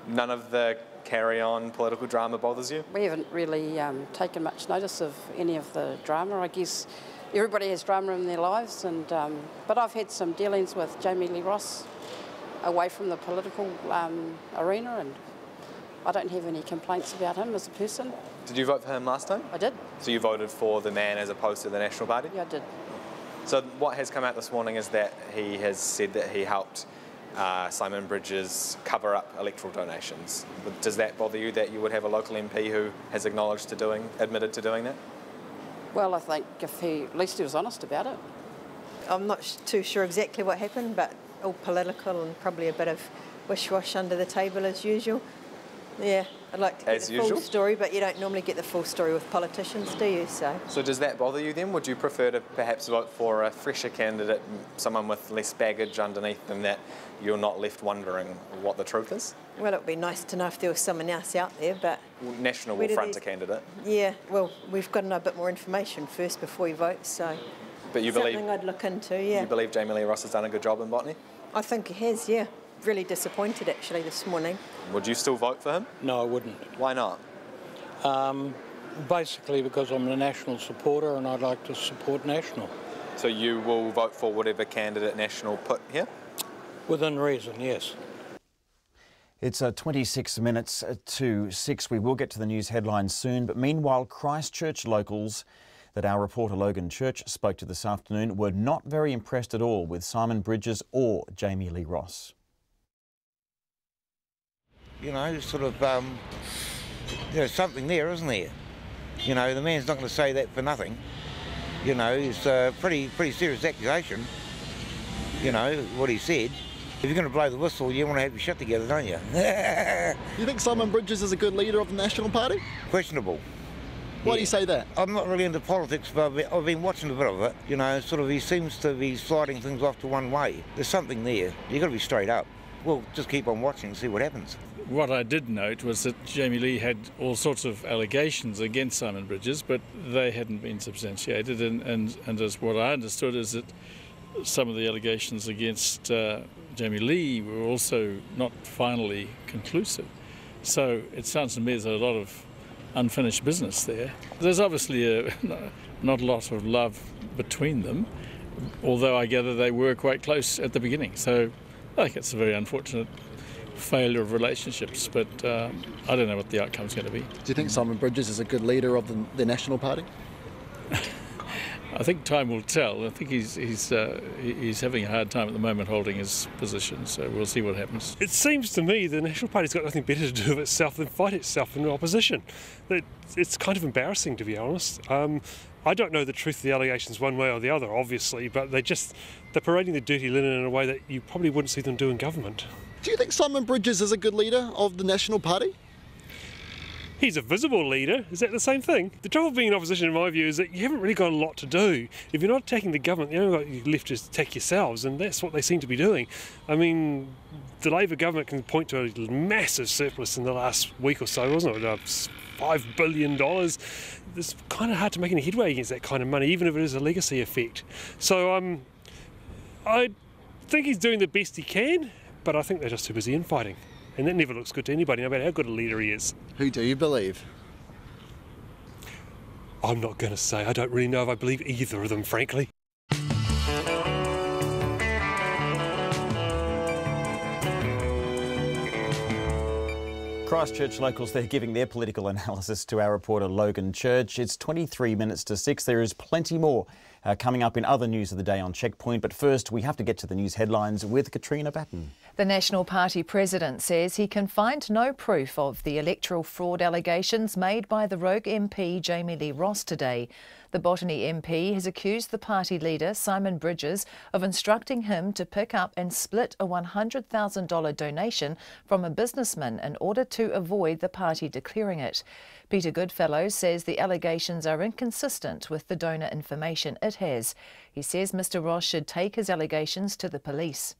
None of the carry-on political drama bothers you? We haven't really taken much notice of any of the drama. I guess everybody has drama in their lives, and but I've had some dealings with Jamie Lee Ross away from the political arena, and I don't have any complaints about him as a person. Did you vote for him last time? I did. So you voted for the man as opposed to the National Party? Yeah, I did. So what has come out this morning is that he has said that he helped Simon Bridges cover up electoral donations. Does that bother you, that you would have a local MP who has admitted to doing that? Well, I think at least he was honest about it. I'm not too sure exactly what happened, but all political and probably a bit of wish-wash under the table as usual. Yeah, I'd like to get the full story, but you don't normally get the full story with politicians, do you? So does that bother you then? Would you prefer to perhaps vote for a fresher candidate, someone with less baggage underneath them, that you're not left wondering what the truth is? Well, it would be nice to know if there was someone else out there, but... National will front a candidate. Yeah, well, we've got to know a bit more information first before we vote, so... But you believe... Something I'd look into, yeah. You believe Jamie Lee Ross has done a good job in Botany? I think he has, yeah. Really disappointed, actually, this morning. Would you still vote for him? No, I wouldn't. Why not? Basically because I'm a National supporter and I'd like to support National. So you will vote for whatever candidate National put here? Within reason, yes. It's 26 minutes to 6. We will get to the news headlines soon, but meanwhile, Christchurch locals that our reporter Logan Church spoke to this afternoon were not very impressed at all with Simon Bridges or Jamie Lee Ross. You know, sort of, there's something there, isn't there? You know, the man's not going to say that for nothing. You know, it's a pretty serious accusation, you know, what he said. If you're going to blow the whistle, you want to have your shit together, don't you? You think Simon Bridges is a good leader of the National Party? Questionable. Why do you say that? I'm not really into politics, but I've been watching a bit of it. You know, sort of he seems to be sliding things off to one way. There's something there. You've got to be straight up. We'll just keep on watching and see what happens. What I did note was that Jamie Lee had all sorts of allegations against Simon Bridges, but they hadn't been substantiated. And as what I understood is that some of the allegations against Jamie Lee were also not finally conclusive. So it sounds to me there's a lot of unfinished business there. There's obviously not a lot of love between them, although I gather they were quite close at the beginning. So I think it's a very unfortunate failure of relationships, but I don't know what the outcome's going to be. Do you think Simon Bridges is a good leader of the National Party? I think time will tell. I think he's having a hard time at the moment holding his position, so we'll see what happens. It seems to me the National Party's got nothing better to do with itself than fight itself in the opposition. It's kind of embarrassing, to be honest. I don't know the truth of the allegations one way or the other, obviously, but they're parading the dirty linen in a way that you probably wouldn't see them do in government. Do you think Simon Bridges is a good leader of the National Party? He's a visible leader. Is that the same thing? The trouble with being in opposition, in my view, is that you haven't really got a lot to do. If you're not attacking the government, the only lot you're left is attack yourselves, and that's what they seem to be doing. I mean, the Labour government can point to a massive surplus in the last week or so, wasn't it? $5 billion. It's kind of hard to make any headway against that kind of money, even if it is a legacy effect. So I think he's doing the best he can, but I think they're just too busy infighting. And that never looks good to anybody, no matter how good a leader he is. Who do you believe? I'm not going to say. I don't really know if I believe either of them, frankly. Christchurch locals, they're giving their political analysis to our reporter Logan Church. It's 23 minutes to 6. There is plenty more coming up in other news of the day on Checkpoint. But first, we have to get to the news headlines with Katrina Batten. The National Party president says he can find no proof of the electoral fraud allegations made by the rogue MP Jamie Lee Ross today. The Botany MP has accused the party leader, Simon Bridges, of instructing him to pick up and split a $100,000 donation from a businessman in order to avoid the party declaring it. Peter Goodfellow says the allegations are inconsistent with the donor information it has. He says Mr Ross should take his allegations to the police.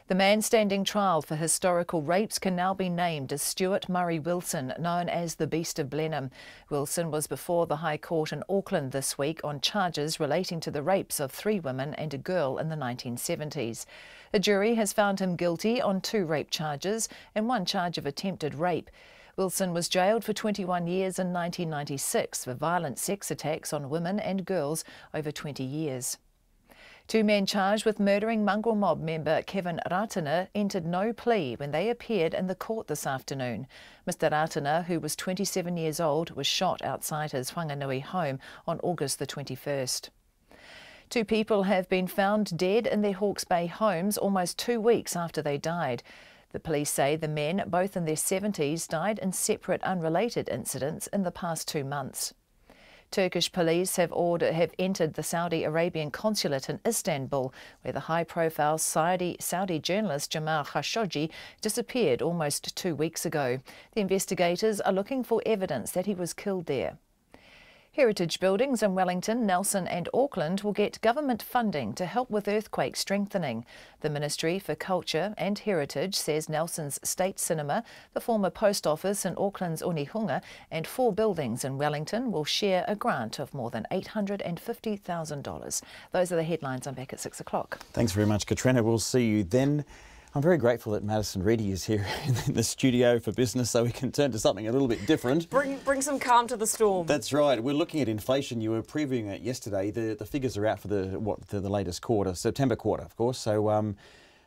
The man standing trial for historical rapes can now be named as Stuart Murray Wilson, known as the Beast of Blenheim. Wilson was before the High Court in Auckland this week on charges relating to the rapes of 3 women and a girl in the 1970s. A jury has found him guilty on 2 rape charges and 1 charge of attempted rape. Wilson was jailed for 21 years in 1996 for violent sex attacks on women and girls over 20 years. 2 men charged with murdering mongrel mob member Kevin Ratana entered no plea when they appeared in the court this afternoon. Mr Ratana, who was 27 years old, was shot outside his Whanganui home on August the 21st. 2 people have been found dead in their Hawke's Bay homes almost 2 weeks after they died. The police say the men, both in their 70s, died in separate unrelated incidents in the past 2 months. Turkish police have entered the Saudi Arabian consulate in Istanbul, where the high-profile Saudi journalist Jamal Khashoggi disappeared almost 2 weeks ago. The investigators are looking for evidence that he was killed there. Heritage buildings in Wellington, Nelson and Auckland will get government funding to help with earthquake strengthening. The Ministry for Culture and Heritage says Nelson's State Cinema, the former post office in Auckland's Unihunga and 4 buildings in Wellington will share a grant of more than $850,000. Those are the headlines. I'm back at 6 o'clock. Thanks very much, Katrina. We'll see you then. I'm very grateful that Madison Reddy is here in the studio for business so we can turn to something a little bit different. Bring some calm to the storm. That's right. We're looking at inflation. You were previewing it yesterday. The figures are out for the latest quarter, September quarter, of course. So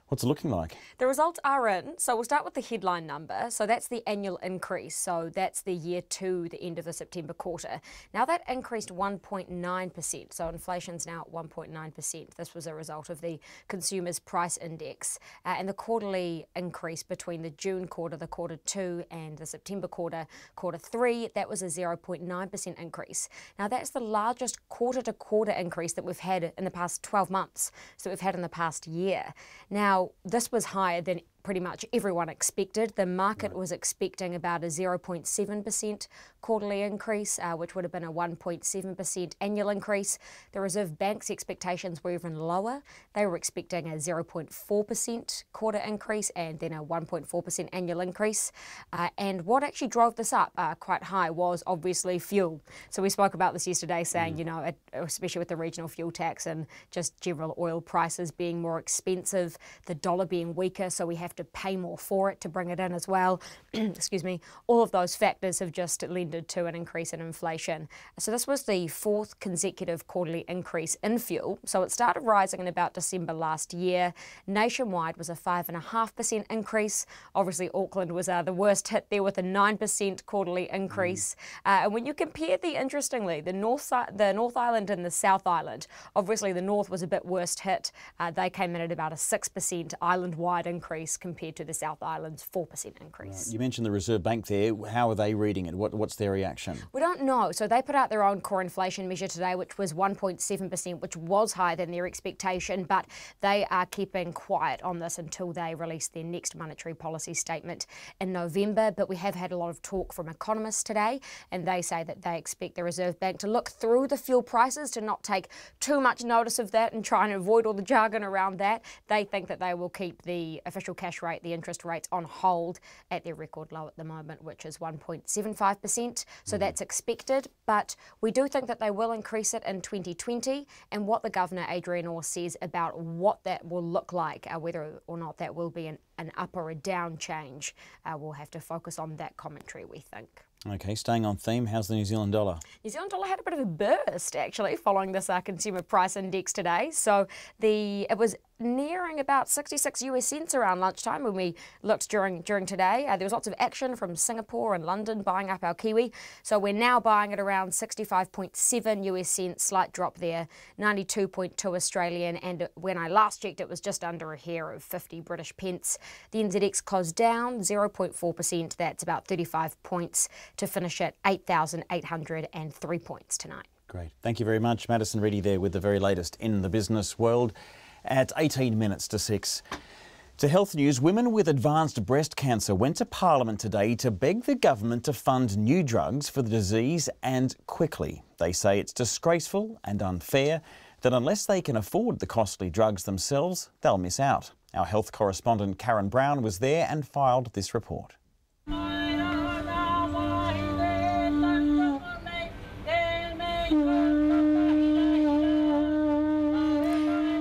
what's it looking like? The results are in. So we'll start with the headline number. So that's the annual increase. So that's the year to the end of the September quarter. Now that increased 1.9%. So inflation's now at 1.9%. This was a result of the Consumers Price Index. And the quarterly increase between the June quarter, the quarter 2, and the September quarter, quarter 3, that was a 0.9% increase. Now that's the largest quarter-to-quarter increase that we've had in the past 12 months. So we've had in the past year. Now, Now, this was higher than pretty much everyone expected. The market was expecting about a 0.7% quarterly increase, which would have been a 1.7% annual increase. The Reserve Bank's expectations were even lower. They were expecting a 0.4% quarter increase and then a 1.4% annual increase. And what actually drove this up quite high was obviously fuel. So we spoke about this yesterday, saying, you know, especially with the regional fuel tax and just general oil prices being more expensive, the dollar being weaker, so we have to pay more for it to bring it in as well. Excuse me. All of those factors have just lended to an increase in inflation. So this was the 4th consecutive quarterly increase in fuel. So it started rising in about December last year. Nationwide was a 5.5% increase. Obviously, Auckland was the worst hit there with a 9% quarterly increase. And when you compare interestingly, the North Island and the South Island, obviously the North was a bit worse hit. They came in at about a 6% island-wide increase compared to the South Island's 4% increase. You mentioned the Reserve Bank there. How are they reading it? What's their reaction? We don't know. So they put out their own core inflation measure today, which was 1.7%, which was higher than their expectation, but they are keeping quiet on this until they release their next monetary policy statement in November. But we have had a lot of talk from economists today, and they say that they expect the Reserve Bank to look through the fuel prices, to not take too much notice of that and try and avoid all the jargon around that. They think that they will keep the official cash rate, the interest rates, on hold at their record low at the moment, which is 1.75%. So that's expected, but we do think that they will increase it in 2020. And what the Governor, Adrian Orr, says about what that will look like, whether or not that will be an up or a down change, we'll have to focus on that commentary, we think. Okay, staying on theme, how's the New Zealand dollar? New Zealand dollar had a bit of a burst, actually, following this consumer price index today. So it was nearing about 66 US cents around lunchtime when we looked during today. There was lots of action from Singapore and London buying up our Kiwi. So we're now buying at around 65.7 US cents, slight drop there, 92.2 Australian. And when I last checked, it was just under a hair of 50 British pence. The NZX closed down 0.4%. That's about 35 points to finish at 8,803 points tonight. Great. Thank you very much. Madison Reedy there with the very latest in the business world at 18 minutes to 6. To health news, women with advanced breast cancer went to Parliament today to beg the government to fund new drugs for the disease, and quickly. They say it's disgraceful and unfair that unless they can afford the costly drugs themselves, they'll miss out. Our health correspondent Karen Brown was there and filed this report.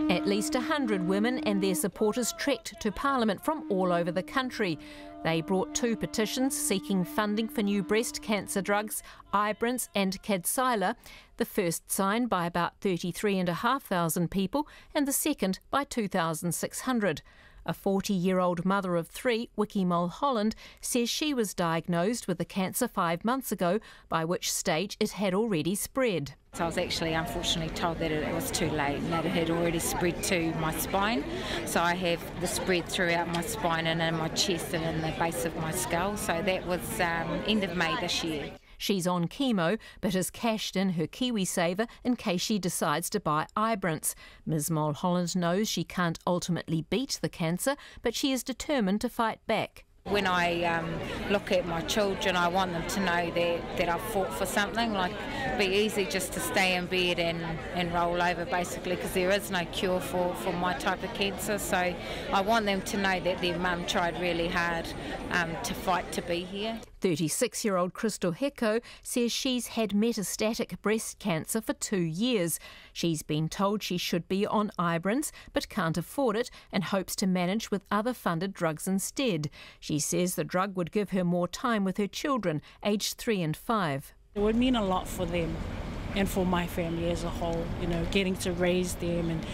At least 100 women and their supporters trekked to Parliament from all over the country. They brought 2 petitions seeking funding for new breast cancer drugs, Ibrance and Kadcyla. The first signed by about 33,500 people and the second by 2,600. A 40-year-old mother of 3, Wiki Mulholland, says she was diagnosed with the cancer 5 months ago, by which stage it had already spread. So I was actually unfortunately told that it was too late and that it had already spread to my spine. So I have the spread throughout my spine and in my chest and in the base of my skull. So that was end of May this year. She's on chemo, but has cashed in her KiwiSaver in case she decides to buy Ibrance. Ms Mulholland knows she can't ultimately beat the cancer, but she is determined to fight back. When I look at my children, I want them to know that I've fought for something. Like, it'd be easy just to stay in bed and roll over, basically, because there is no cure for my type of cancer. So I want them to know that their mum tried really hard to fight to be here. 36-year-old Crystal Hecko says she's had metastatic breast cancer for 2 years. She's been told she should be on Ibrance but can't afford it and hopes to manage with other funded drugs instead. She says the drug would give her more time with her children, aged 3 and 5. It would mean a lot for them and for my family as a whole, you know, getting to raise them and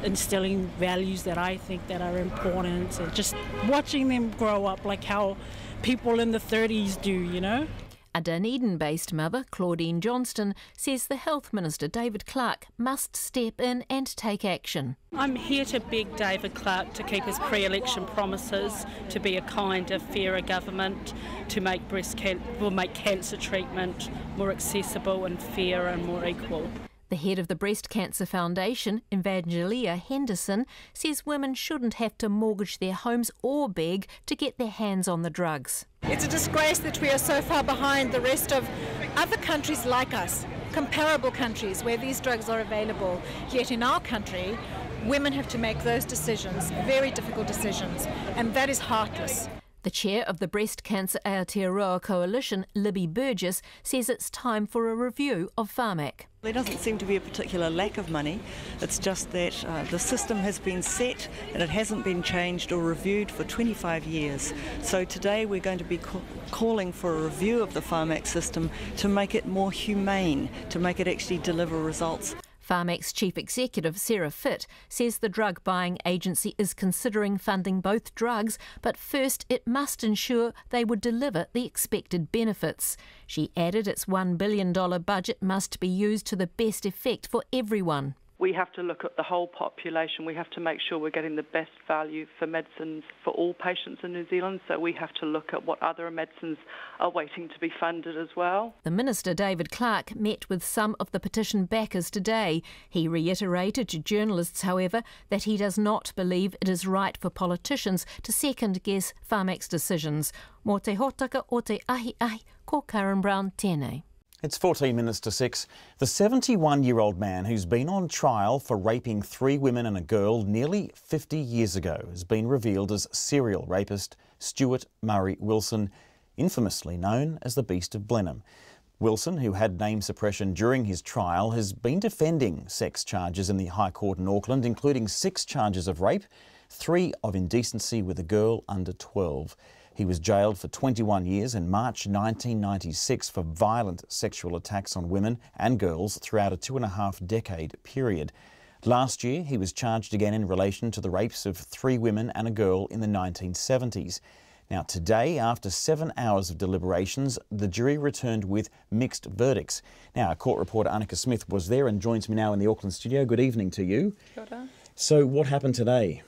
instilling values that I think that are important, and just watching them grow up like how people in the 30s do, you know. A Dunedin-based mother, Claudine Johnston, says the Health Minister, David Clark, must step in and take action. I'm here to beg David Clark to keep his pre-election promises, to be a kinder, fairer government, to make cancer treatment more accessible and fair and more equal. The head of the Breast Cancer Foundation, Evangelia Henderson, says women shouldn't have to mortgage their homes or beg to get their hands on the drugs. It's a disgrace that we are so far behind the rest of other countries like us, comparable countries where these drugs are available. Yet in our country, women have to make those decisions, very difficult decisions, and that is heartless. The chair of the Breast Cancer Aotearoa Coalition, Libby Burgess, says it's time for a review of Pharmac. There doesn't seem to be a particular lack of money. It's just that the system has been set and it hasn't been changed or reviewed for 25 years. So today we're going to be calling for a review of the Pharmac system to make it more humane, to make it actually deliver results. Pharmac's chief executive, Sarah Fitt, says the drug buying agency is considering funding both drugs, but first it must ensure they would deliver the expected benefits. She added its $1 billion budget must be used to the best effect for everyone. We have to look at the whole population. We have to make sure we're getting the best value for medicines for all patients in New Zealand, so we have to look at what other medicines are waiting to be funded as well. The Minister, David Clark, met with some of the petition backers today. He reiterated to journalists, however, that he does not believe it is right for politicians to second-guess Pharmac's decisions. Mō te hotaka o te ahi, ko Karen Brown tēnei. It's 14 minutes to 6. The 71-year-old man who's been on trial for raping 3 women and a girl nearly 50 years ago has been revealed as serial rapist Stuart Murray Wilson, infamously known as the Beast of Blenheim. Wilson, who had name suppression during his trial, has been defending sex charges in the High Court in Auckland, including 6 charges of rape, 3 of indecency with a girl under 12. He was jailed for 21 years in March 1996 for violent sexual attacks on women and girls throughout a 2.5-decade period. Last year, he was charged again in relation to the rapes of 3 women and a girl in the 1970s. Now, today, after 7 hours of deliberations, the jury returned with mixed verdicts. Now, our court reporter Annika Smith was there and joins me now in the Auckland studio. Good evening to you. Kia ora. So, what happened today?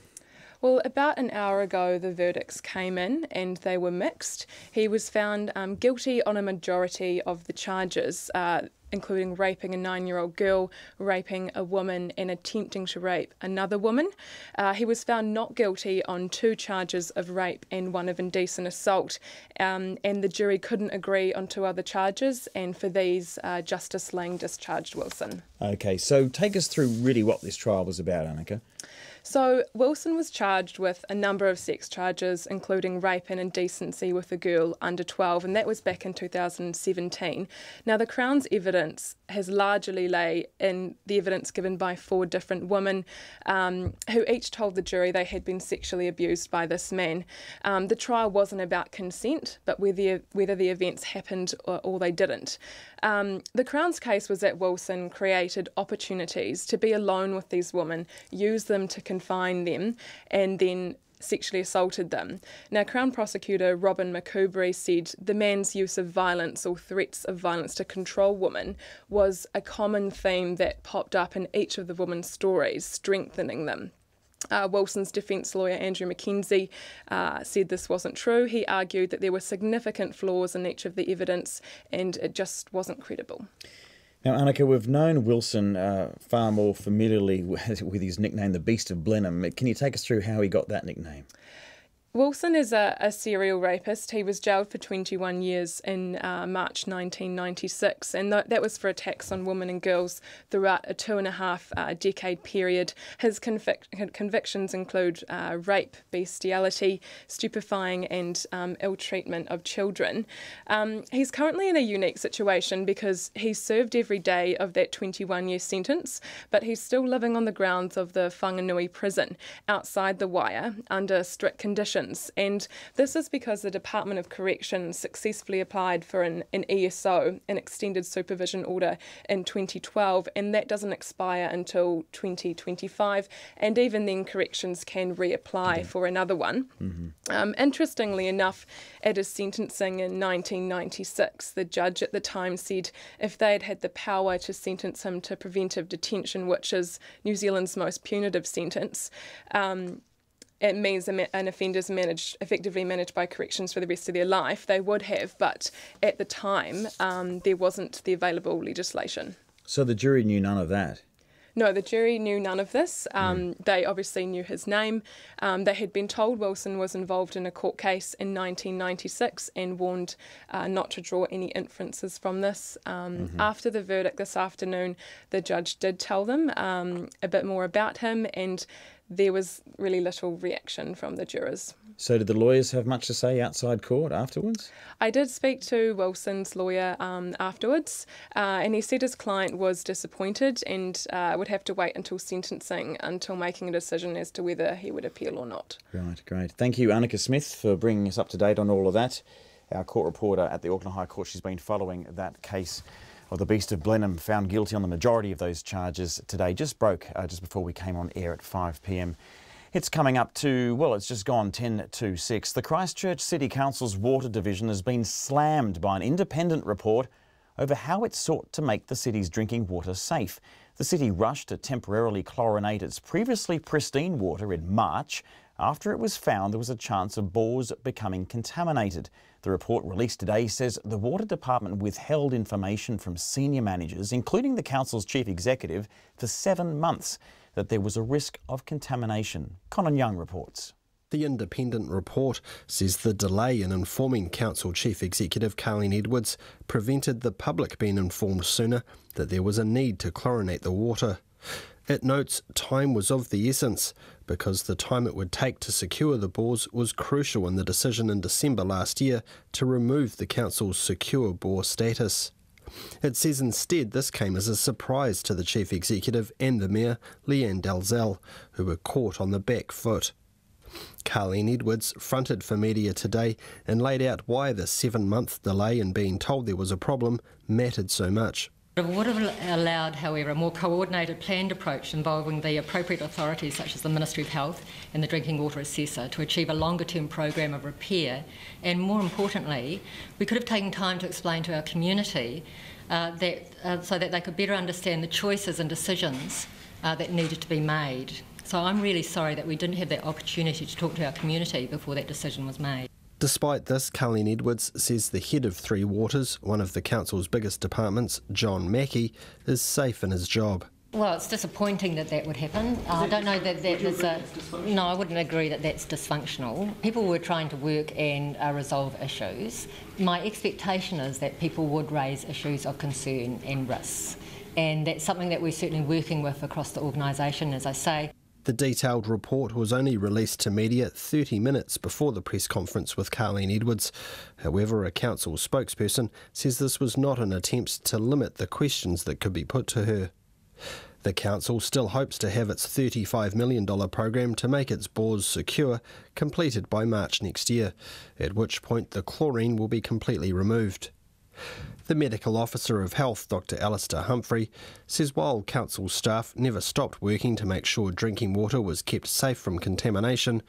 Well, about an hour ago, the verdicts came in and they were mixed. He was found guilty on a majority of the charges, including raping a 9-year-old girl, raping a woman and attempting to rape another woman. He was found not guilty on 2 charges of rape and 1 of indecent assault, and the jury couldn't agree on 2 other charges, and for these, Justice Lang discharged Wilson. OK, so take us through really what this trial was about, Annika. So Wilson was charged with a number of sex charges, including rape and indecency with a girl under 12, and that was back in 2017. Now, the Crown's evidence has largely lay in the evidence given by 4 different women who each told the jury they had been sexually abused by this man. The trial wasn't about consent, but whether the events happened or they didn't. The Crown's case was that Wilson created opportunities to be alone with these women, use them to confine them, and then sexually assaulted them. Now, Crown Prosecutor Robin McCoubrey said the man's use of violence or threats of violence to control women was a common theme that popped up in each of the women's stories, strengthening them. Wilson's defence lawyer Andrew McKenzie said this wasn't true. He argued that there were significant flaws in each of the evidence and it just wasn't credible. Now, Annika, we've known Wilson far more familiarly with his nickname, the Beast of Blenheim. Can you take us through how he got that nickname? Wilson is a serial rapist. He was jailed for 21 years in March 1996, and that was for attacks on women and girls throughout a 2.5-decade period. His convictions include rape, bestiality, stupefying and ill treatment of children. He's currently in a unique situation because he's served every day of that 21-year sentence, but he's still living on the grounds of the Whanganui prison outside the wire under strict conditions. And this is because the Department of Corrections successfully applied for an ESO, an extended supervision order, in 2012, and that doesn't expire until 2025, and even then Corrections can reapply for another one. Interestingly enough, at his sentencing in 1996, the judge at the time said if they'd had the power to sentence him to preventive detention, which is New Zealand's most punitive sentence, it means an offender's effectively managed by corrections for the rest of their life. They would have, but at the time there wasn't the available legislation. So the jury knew none of that? No, the jury knew none of this. They obviously knew his name. They had been told Wilson was involved in a court case in 1996 and warned not to draw any inferences from this. After the verdict this afternoon, the judge did tell them a bit more about him, and there was really little reaction from the jurors. So did the lawyers have much to say outside court afterwards? I did speak to Wilson's lawyer afterwards, and he said his client was disappointed and would have to wait until sentencing until making a decision as to whether he would appeal or not. Right, great. Thank you, Annika Smith, for bringing us up to date on all of that. Our court reporter at the Auckland High Court, she's been following that case of the Beast of Blenheim, found guilty on the majority of those charges today. Just broke just before we came on air at 5 p.m. It's coming up to, well, it's just gone 10 to 6. The Christchurch City Council's Water Division has been slammed by an independent report over how it sought to make the city's drinking water safe. The city rushed to temporarily chlorinate its previously pristine water in March after it was found there was a chance of bores becoming contaminated. The report released today says the Water Department withheld information from senior managers, including the council's chief executive, for 7 months, that there was a risk of contamination. Conan Young reports. The independent report says the delay in informing Council Chief Executive Carleen Edwards prevented the public being informed sooner that there was a need to chlorinate the water. It notes time was of the essence because the time it would take to secure the bores was crucial in the decision in December last year to remove the council's secure bore status. It says instead this came as a surprise to the Chief Executive and the Mayor, Leanne Dalzell, who were caught on the back foot. Carleen Edwards fronted for media today and laid out why the 7-month delay in being told there was a problem mattered so much. It would have allowed, however, a more coordinated, planned approach involving the appropriate authorities such as the Ministry of Health and the Drinking Water Assessor to achieve a longer-term program of repair. And more importantly, we could have taken time to explain to our community so that they could better understand the choices and decisions that needed to be made. So I'm really sorry that we didn't have that opportunity to talk to our community before that decision was made. Despite this, Carleen Edwards says the head of Three Waters, one of the council's biggest departments, John Mackey, is safe in his job. Well, it's disappointing that that would happen. I don't know that that is a... No, I wouldn't agree that that's dysfunctional. People were trying to work and resolve issues. My expectation is that people would raise issues of concern and risks. And that's something that we're certainly working with across the organisation, as I say. The detailed report was only released to media 30 minutes before the press conference with Carleen Edwards. However, a council spokesperson says this was not an attempt to limit the questions that could be put to her. The council still hopes to have its $35 million program to make its bores secure completed by March next year, at which point the chlorine will be completely removed. The Medical Officer of Health, Dr Alistair Humphrey, says while council staff never stopped working to make sure drinking water was kept safe from contamination,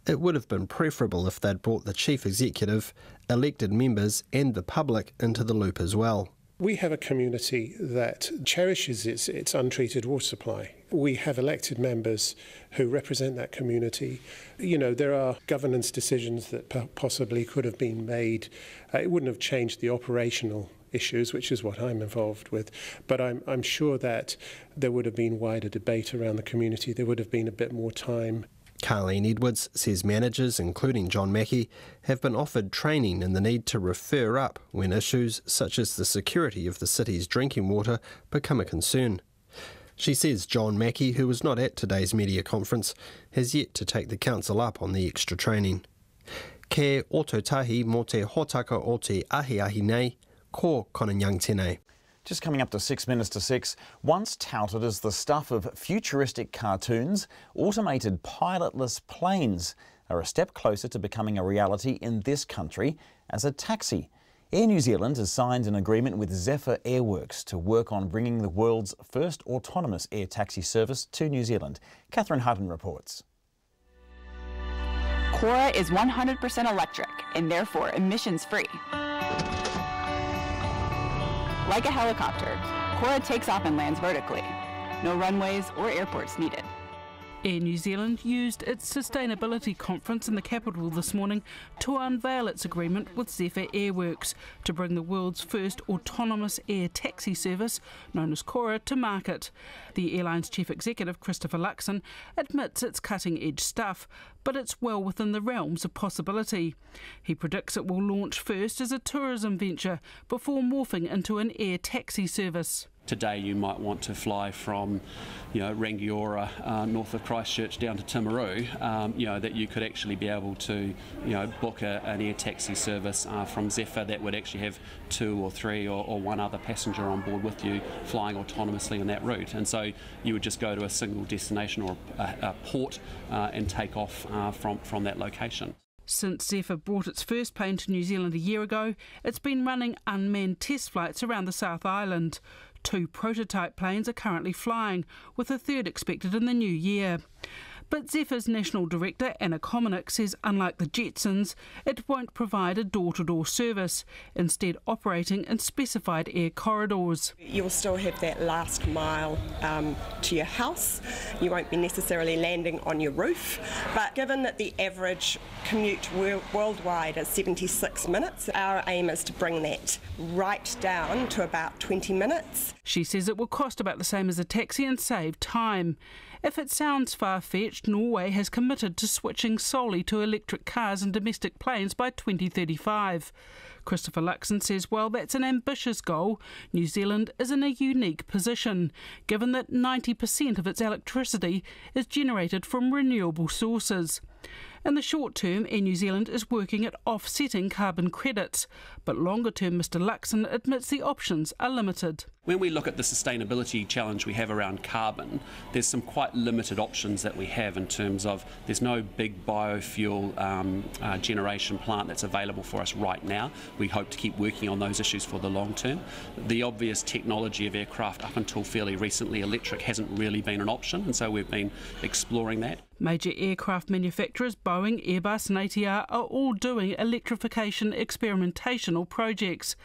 it would have been preferable if they'd brought the Chief Executive, elected members and the public into the loop as well. We have a community that cherishes its untreated water supply. We have elected members who represent that community. You know, there are governance decisions that possibly could have been made. It wouldn't have changed the operational issues, which is what I'm involved with. But I'm sure that there would have been wider debate around the community. There would have been a bit more time. Carleen Edwards says managers, including John Mackey, have been offered training in the need to refer up when issues such as the security of the city's drinking water become a concern. She says John Mackey, who was not at today's media conference, has yet to take the council up on the extra training. Ke ototahi mo te hotaka o te ahi nei, ko Conan Young tēnei. Just coming up to 6 minutes to 6, once touted as the stuff of futuristic cartoons, automated pilotless planes are a step closer to becoming a reality in this country as a taxi. Air New Zealand has signed an agreement with Zephyr Airworks to work on bringing the world's first autonomous air taxi service to New Zealand. Catherine Hutton reports. Cora is 100% electric and therefore emissions-free. Like a helicopter, Cora takes off and lands vertically. No runways or airports needed. Air New Zealand used its sustainability conference in the capital this morning to unveil its agreement with Zephyr Airworks to bring the world's first autonomous air taxi service, known as Cora, to market. The airline's chief executive, Christopher Luxon, admits it's cutting-edge stuff, but it's well within the realms of possibility. He predicts it will launch first as a tourism venture before morphing into an air taxi service. Today you might want to fly from, Rangiora north of Christchurch down to Timaru, that you could actually be able to, book an air taxi service from Zephyr that would actually have 2 or 3 or one other passenger on board with you flying autonomously on that route. And so you would just go to a single destination or a port and take off from that location. Since Zephyr brought its first plane to New Zealand a year ago, it's been running unmanned test flights around the South Island. 2 prototype planes are currently flying, with a third expected in the new year. But Zephyr's national director, Anna Kominick, says unlike the Jetsons, it won't provide a door-to-door service, instead operating in specified air corridors. You'll still have that last mile to your house. You won't be necessarily landing on your roof, but given that the average commute worldwide is 76 minutes, our aim is to bring that right down to about 20 minutes. She says it will cost about the same as a taxi and save time. If it sounds far-fetched, Norway has committed to switching solely to electric cars and domestic planes by 2035. Christopher Luxon says while that's an ambitious goal, New Zealand is in a unique position, given that 90% of its electricity is generated from renewable sources. In the short term, Air New Zealand is working at offsetting carbon credits, but longer term Mr Luxon admits the options are limited. When we look at the sustainability challenge we have around carbon, there's some quite limited options that we have in terms of there's no big biofuel generation plant that's available for us right now. We hope to keep working on those issues for the long term. The obvious technology of aircraft up until fairly recently, electric, hasn't really been an option, and so we've been exploring that. Major aircraft manufacturers Boeing, Airbus and ATR are all doing electrification experimentational projects.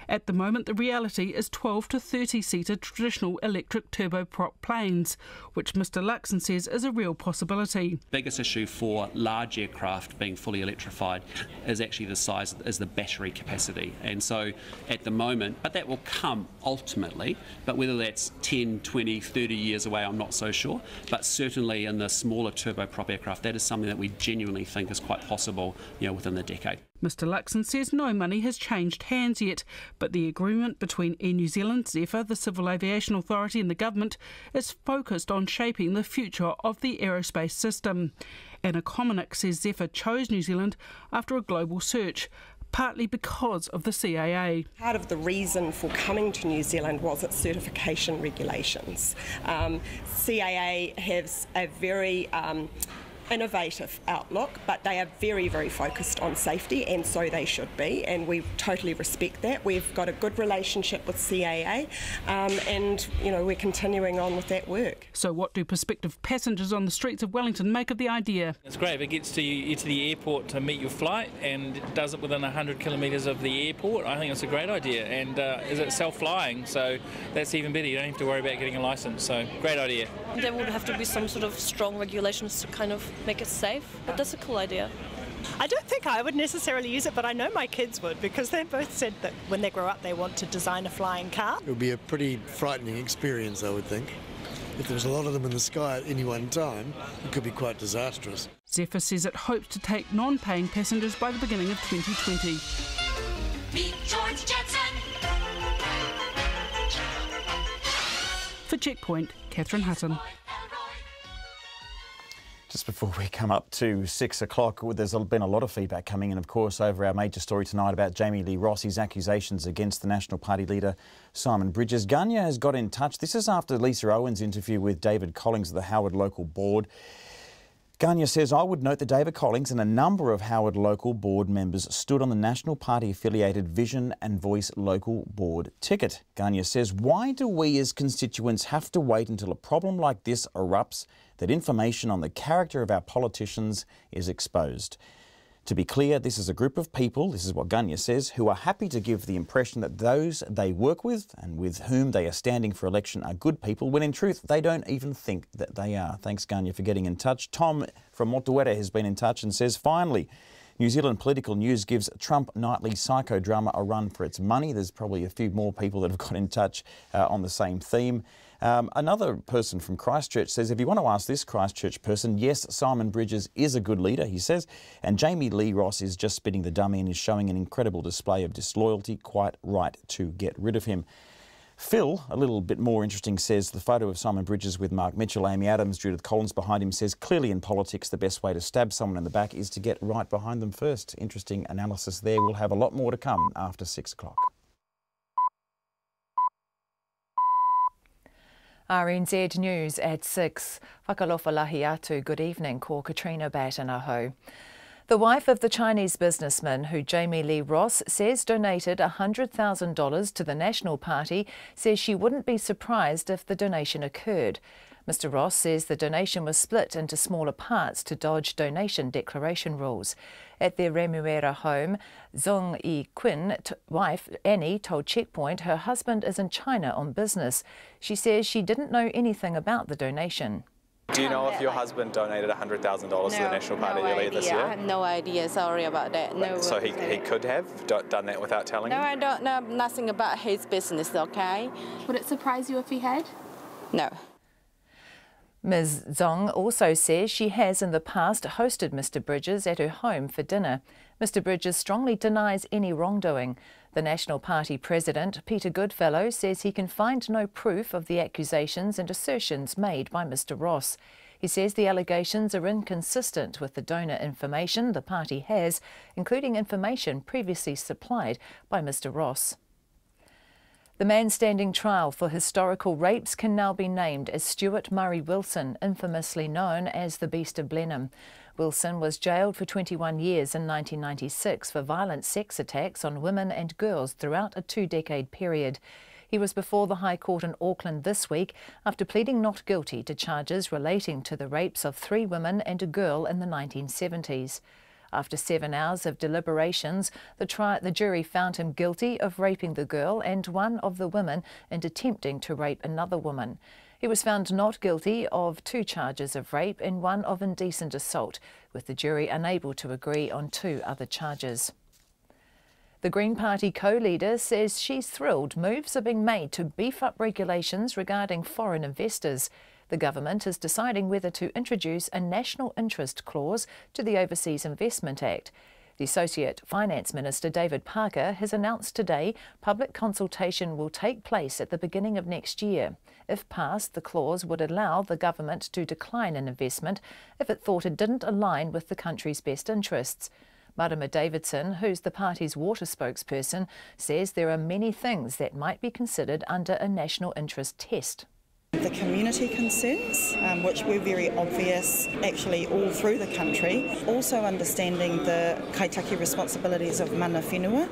At the moment, the reality is 12 to 30-seater traditional electric turboprop planes, which Mr Luxon says is a real possibility. Biggest issue for large aircraft being fully electrified is actually the size, is the battery capacity. And so at the moment, but that will come ultimately, but whether that's 10, 20, 30 years away, I'm not so sure. But certainly in the smaller turboprop aircraft, that is something that we genuinely think is quite possible, within the decade. Mr Luxon says no money has changed hands yet, but the agreement between Air New Zealand, Zephyr, the Civil Aviation Authority and the government is focused on shaping the future of the aerospace system. Anna Kominick says Zephyr chose New Zealand after a global search, partly because of the CAA. Part of the reason for coming to New Zealand was its certification regulations. CAA has a very innovative outlook, but they are very, very focused on safety, and so they should be, and we totally respect that. We've got a good relationship with CAA, and we're continuing on with that work. So what do prospective passengers on the streets of Wellington make of the idea? It's great. If it gets to you to the airport to meet your flight and it does it within 100 kilometres of the airport, I think it's a great idea. And is it self-flying? So that's even better. You don't have to worry about getting a licence. So great idea. There would have to be some sort of strong regulations to kind of make it safe, but that's a cool idea. I don't think I would necessarily use it, but I know my kids would, because they both said that when they grow up they want to design a flying car. It would be a pretty frightening experience, I would think. If there was a lot of them in the sky at any one time, it could be quite disastrous. Zephyr says it hopes to take non-paying passengers by the beginning of 2020. Meet George Jetson. For Checkpoint, Catherine Hutton. Just before we come up to 6 o'clock, there's been a lot of feedback coming in, of course, over our major story tonight about Jamie Lee Ross's accusations against the National Party leader, Simon Bridges. Ganya has got in touch. This is after Lisa Owen's interview with David Collings of the Howard Local Board. Ganya says, I would note that David Collings and a number of Howard Local Board members stood on the National Party-affiliated Vision and Voice Local Board ticket. Ganya says, why do we as constituents have to wait until a problem like this erupts, that information on the character of our politicians is exposed? To be clear, this is a group of people, this is what Gunya says, who are happy to give the impression that those they work with and with whom they are standing for election are good people, when in truth they don't even think that they are. Thanks, Gunya, for getting in touch. Tom from Motuere has been in touch and says, finally, New Zealand political news gives Trump nightly psychodrama a run for its money. There's probably a few more people that have got in touch on the same theme. Another person from Christchurch says, if you want to ask this Christchurch person, yes, Simon Bridges is a good leader, he says, and Jamie Lee Ross is just spitting the dummy and is showing an incredible display of disloyalty. Quite right to get rid of him. Phil, a little bit more interesting, says the photo of Simon Bridges with Mark Mitchell, Amy Adams, Judith Collins behind him says, clearly in politics the best way to stab someone in the back is to get right behind them first. Interesting analysis there. We'll have a lot more to come after 6 o'clock. RNZ News at 6. Whakalofa lahi atu, good evening, ko Katrina Batanaho. The wife of the Chinese businessman who Jamie Lee Ross says donated $100,000 to the National Party says she wouldn't be surprised if the donation occurred. Mr Ross says the donation was split into smaller parts to dodge donation declaration rules. At their Remuera home, Zhong Yi-Quinn wife Annie told Checkpoint her husband is in China on business. She says she didn't know anything about the donation. Do you know if your husband donated $100,000 to the National Party earlier this year? I have no idea, sorry about that. No. So he could have done that without telling you? No, I don't know nothing about his business, okay? Would it surprise you if he had? No. Ms Zong also says she has in the past hosted Mr Bridges at her home for dinner. Mr Bridges strongly denies any wrongdoing. The National Party president, Peter Goodfellow, says he can find no proof of the accusations and assertions made by Mr Ross. He says the allegations are inconsistent with the donor information the party has, including information previously supplied by Mr Ross. The man standing trial for historical rapes can now be named as Stuart Murray Wilson, infamously known as the Beast of Blenheim. Wilson was jailed for 21 years in 1996 for violent sex attacks on women and girls throughout a 2-decade period. He was before the High Court in Auckland this week after pleading not guilty to charges relating to the rapes of 3 women and a girl in the 1970s. After 7 hours of deliberations, the jury found him guilty of raping the girl and one of the women and attempting to rape another woman. He was found not guilty of 2 charges of rape and 1 of indecent assault, with the jury unable to agree on 2 other charges. The Green Party co-leader says she's thrilled moves are being made to beef up regulations regarding foreign investors. The government is deciding whether to introduce a national interest clause to the Overseas Investment Act. The Associate Finance Minister David Parker has announced today public consultation will take place at the beginning of next year. If passed, the clause would allow the government to decline an investment if it thought it didn't align with the country's best interests. Marama Davidson, who's the party's water spokesperson, says there are many things that might be considered under a national interest test. The community concerns, which were very obvious actually all through the country. Also understanding the kaitaki responsibilities of mana whenua,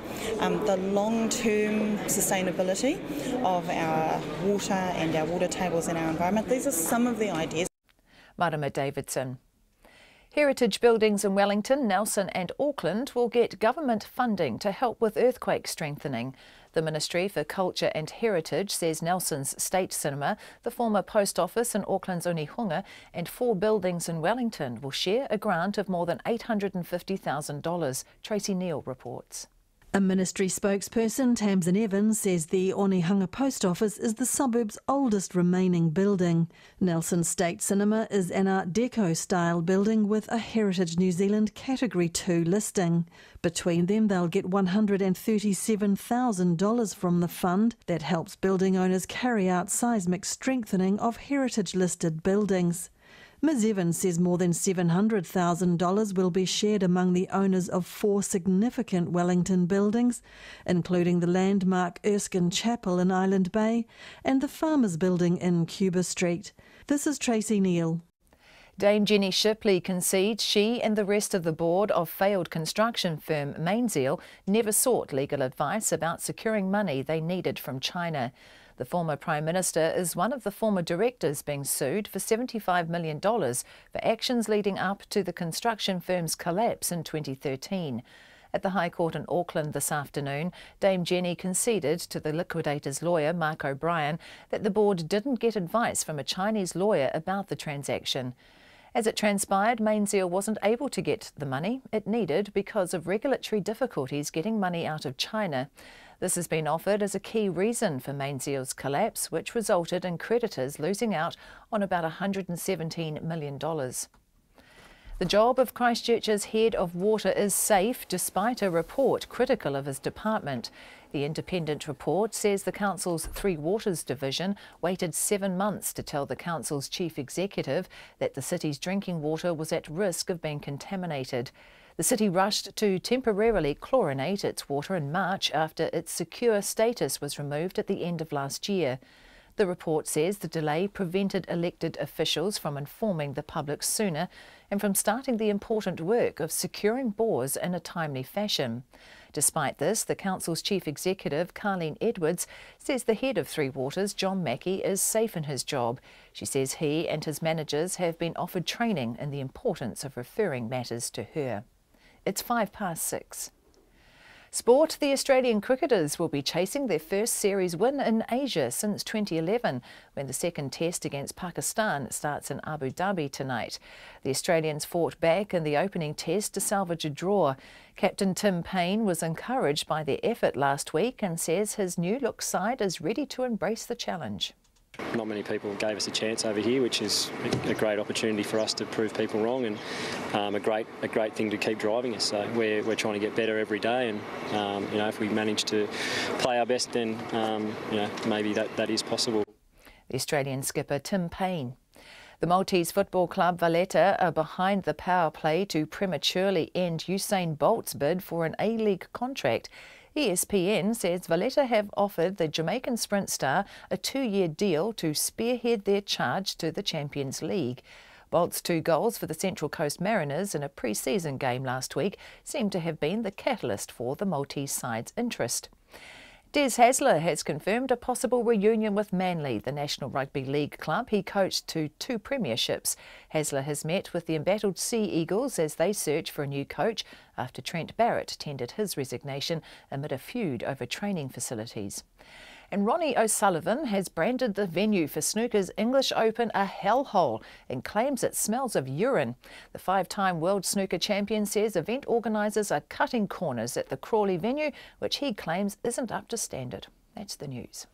the long-term sustainability of our water and our water tables and our environment. These are some of the ideas. Marama Davidson. Heritage buildings in Wellington, Nelson and Auckland will get government funding to help with earthquake strengthening. The Ministry for Culture and Heritage says Nelson's State Cinema, the former post office in Auckland's Onehunga and 4 buildings in Wellington will share a grant of more than $850,000. Tracy Neal reports. A ministry spokesperson, Tamsin Evans, says the Onehunga Post Office is the suburb's oldest remaining building. Nelson State Cinema is an Art Deco-style building with a Heritage New Zealand Category 2 listing. Between them, they'll get $137,000 from the fund that helps building owners carry out seismic strengthening of heritage-listed buildings. Ms Evans says more than $700,000 will be shared among the owners of 4 significant Wellington buildings, including the landmark Erskine Chapel in Island Bay and the Farmers Building in Cuba Street. This is Tracy Neal. Dame Jenny Shipley concedes she and the rest of the board of failed construction firm Mainzeal never sought legal advice about securing money they needed from China. The former Prime Minister is one of the former directors being sued for $75 million for actions leading up to the construction firm's collapse in 2013. At the High Court in Auckland this afternoon, Dame Jenny conceded to the liquidator's lawyer, Mark O'Brien, that the board didn't get advice from a Chinese lawyer about the transaction. As it transpired, Mainzeal wasn't able to get the money it needed because of regulatory difficulties getting money out of China. This has been offered as a key reason for Mainzeal's collapse, which resulted in creditors losing out on about $117 million. The job of Christchurch's head of water is safe despite a report critical of his department. The independent report says the council's Three Waters division waited 7 months to tell the council's chief executive that the city's drinking water was at risk of being contaminated. The city rushed to temporarily chlorinate its water in March after its secure status was removed at the end of last year. The report says the delay prevented elected officials from informing the public sooner and from starting the important work of securing bores in a timely fashion. Despite this, the council's chief executive, Colleen Edwards, says the head of Three Waters, John Mackey, is safe in his job. She says he and his managers have been offered training in the importance of referring matters to her. It's 6:05. Sport. The Australian cricketers will be chasing their first series win in Asia since 2011, when the second test against Pakistan starts in Abu Dhabi tonight. The Australians fought back in the opening test to salvage a draw. Captain Tim Payne was encouraged by their effort last week and says his new-look side is ready to embrace the challenge. Not many people gave us a chance over here, which is a great opportunity for us to prove people wrong, and a great thing to keep driving us. So we're trying to get better every day, and if we manage to play our best, then maybe that is possible. The Australian skipper Tim Payne. The Maltese football club Valletta are behind the power play to prematurely end Usain Bolt's bid for an A-League contract. ESPN says Valletta have offered the Jamaican sprint star a 2-year deal to spearhead their charge to the Champions League. Bolt's 2 goals for the Central Coast Mariners in a pre-season game last week seem to have been the catalyst for the Maltese side's interest. Des Hasler has confirmed a possible reunion with Manly, the National Rugby League club he coached to 2 premierships. Hasler has met with the embattled Sea Eagles as they search for a new coach after Trent Barrett tendered his resignation amid a feud over training facilities. And Ronnie O'Sullivan has branded the venue for snooker's English Open a hellhole and claims it smells of urine. The 5-time world snooker champion says event organisers are cutting corners at the Crawley venue, which he claims isn't up to standard. That's the news.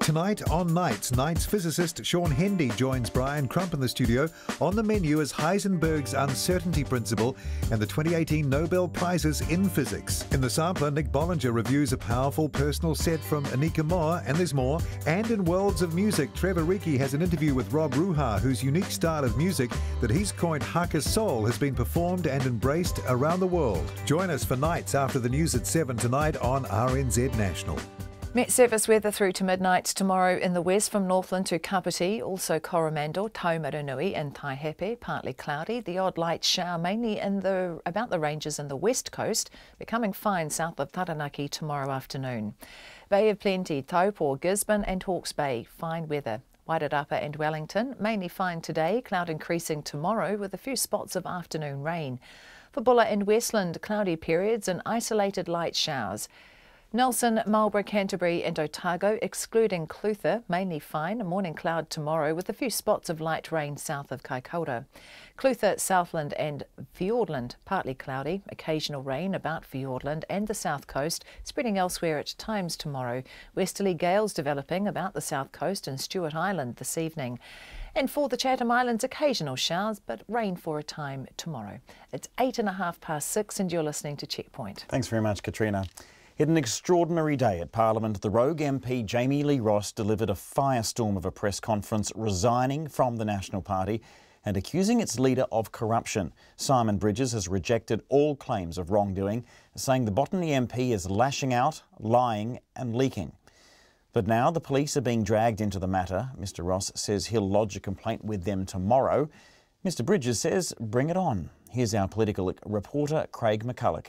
Tonight on Nights physicist Sean Hendy joins Brian Crump in the studio. On the menu is Heisenberg's uncertainty principle and the 2018 Nobel Prizes in Physics. In the sampler, Nick Bollinger reviews a powerful personal set from Anika Moore, and there's more. And in Worlds of Music, Trevor Reiki has an interview with Rob Ruha, whose unique style of music that he's coined Haka Soul has been performed and embraced around the world. Join us for Nights after the news at 7 tonight on RNZ National. Met Service weather through to midnight tomorrow in the west from Northland to Kapiti, also Coromandel, Taumarunui and Taihape, partly cloudy. The odd light shower mainly about the ranges in the west coast, becoming fine south of Taranaki tomorrow afternoon. Bay of Plenty, Taupo, Gisborne and Hawke's Bay, fine weather. Wairarapa and Wellington, mainly fine today, cloud increasing tomorrow with a few spots of afternoon rain. For Bulla and Westland, cloudy periods and isolated light showers. Nelson, Marlborough, Canterbury and Otago, excluding Clutha, mainly fine, a morning cloud tomorrow with a few spots of light rain south of Kaikoura. Clutha, Southland and Fiordland, partly cloudy, occasional rain about Fiordland and the south coast, spreading elsewhere at times tomorrow. Westerly gales developing about the south coast and Stewart Island this evening. And for the Chatham Islands, occasional showers, but rain for a time tomorrow. It's 6:05 and you're listening to Checkpoint. Thanks very much, Katrina. In an extraordinary day at Parliament, the Rogue MP Jamie Lee Ross delivered a firestorm of a press conference resigning from the National Party and accusing its leader of corruption. Simon Bridges has rejected all claims of wrongdoing, saying the Botany MP is lashing out, lying and leaking. But now the police are being dragged into the matter. Mr Ross says he'll lodge a complaint with them tomorrow. Mr Bridges says bring it on. Here's our political reporter Craig McCulloch.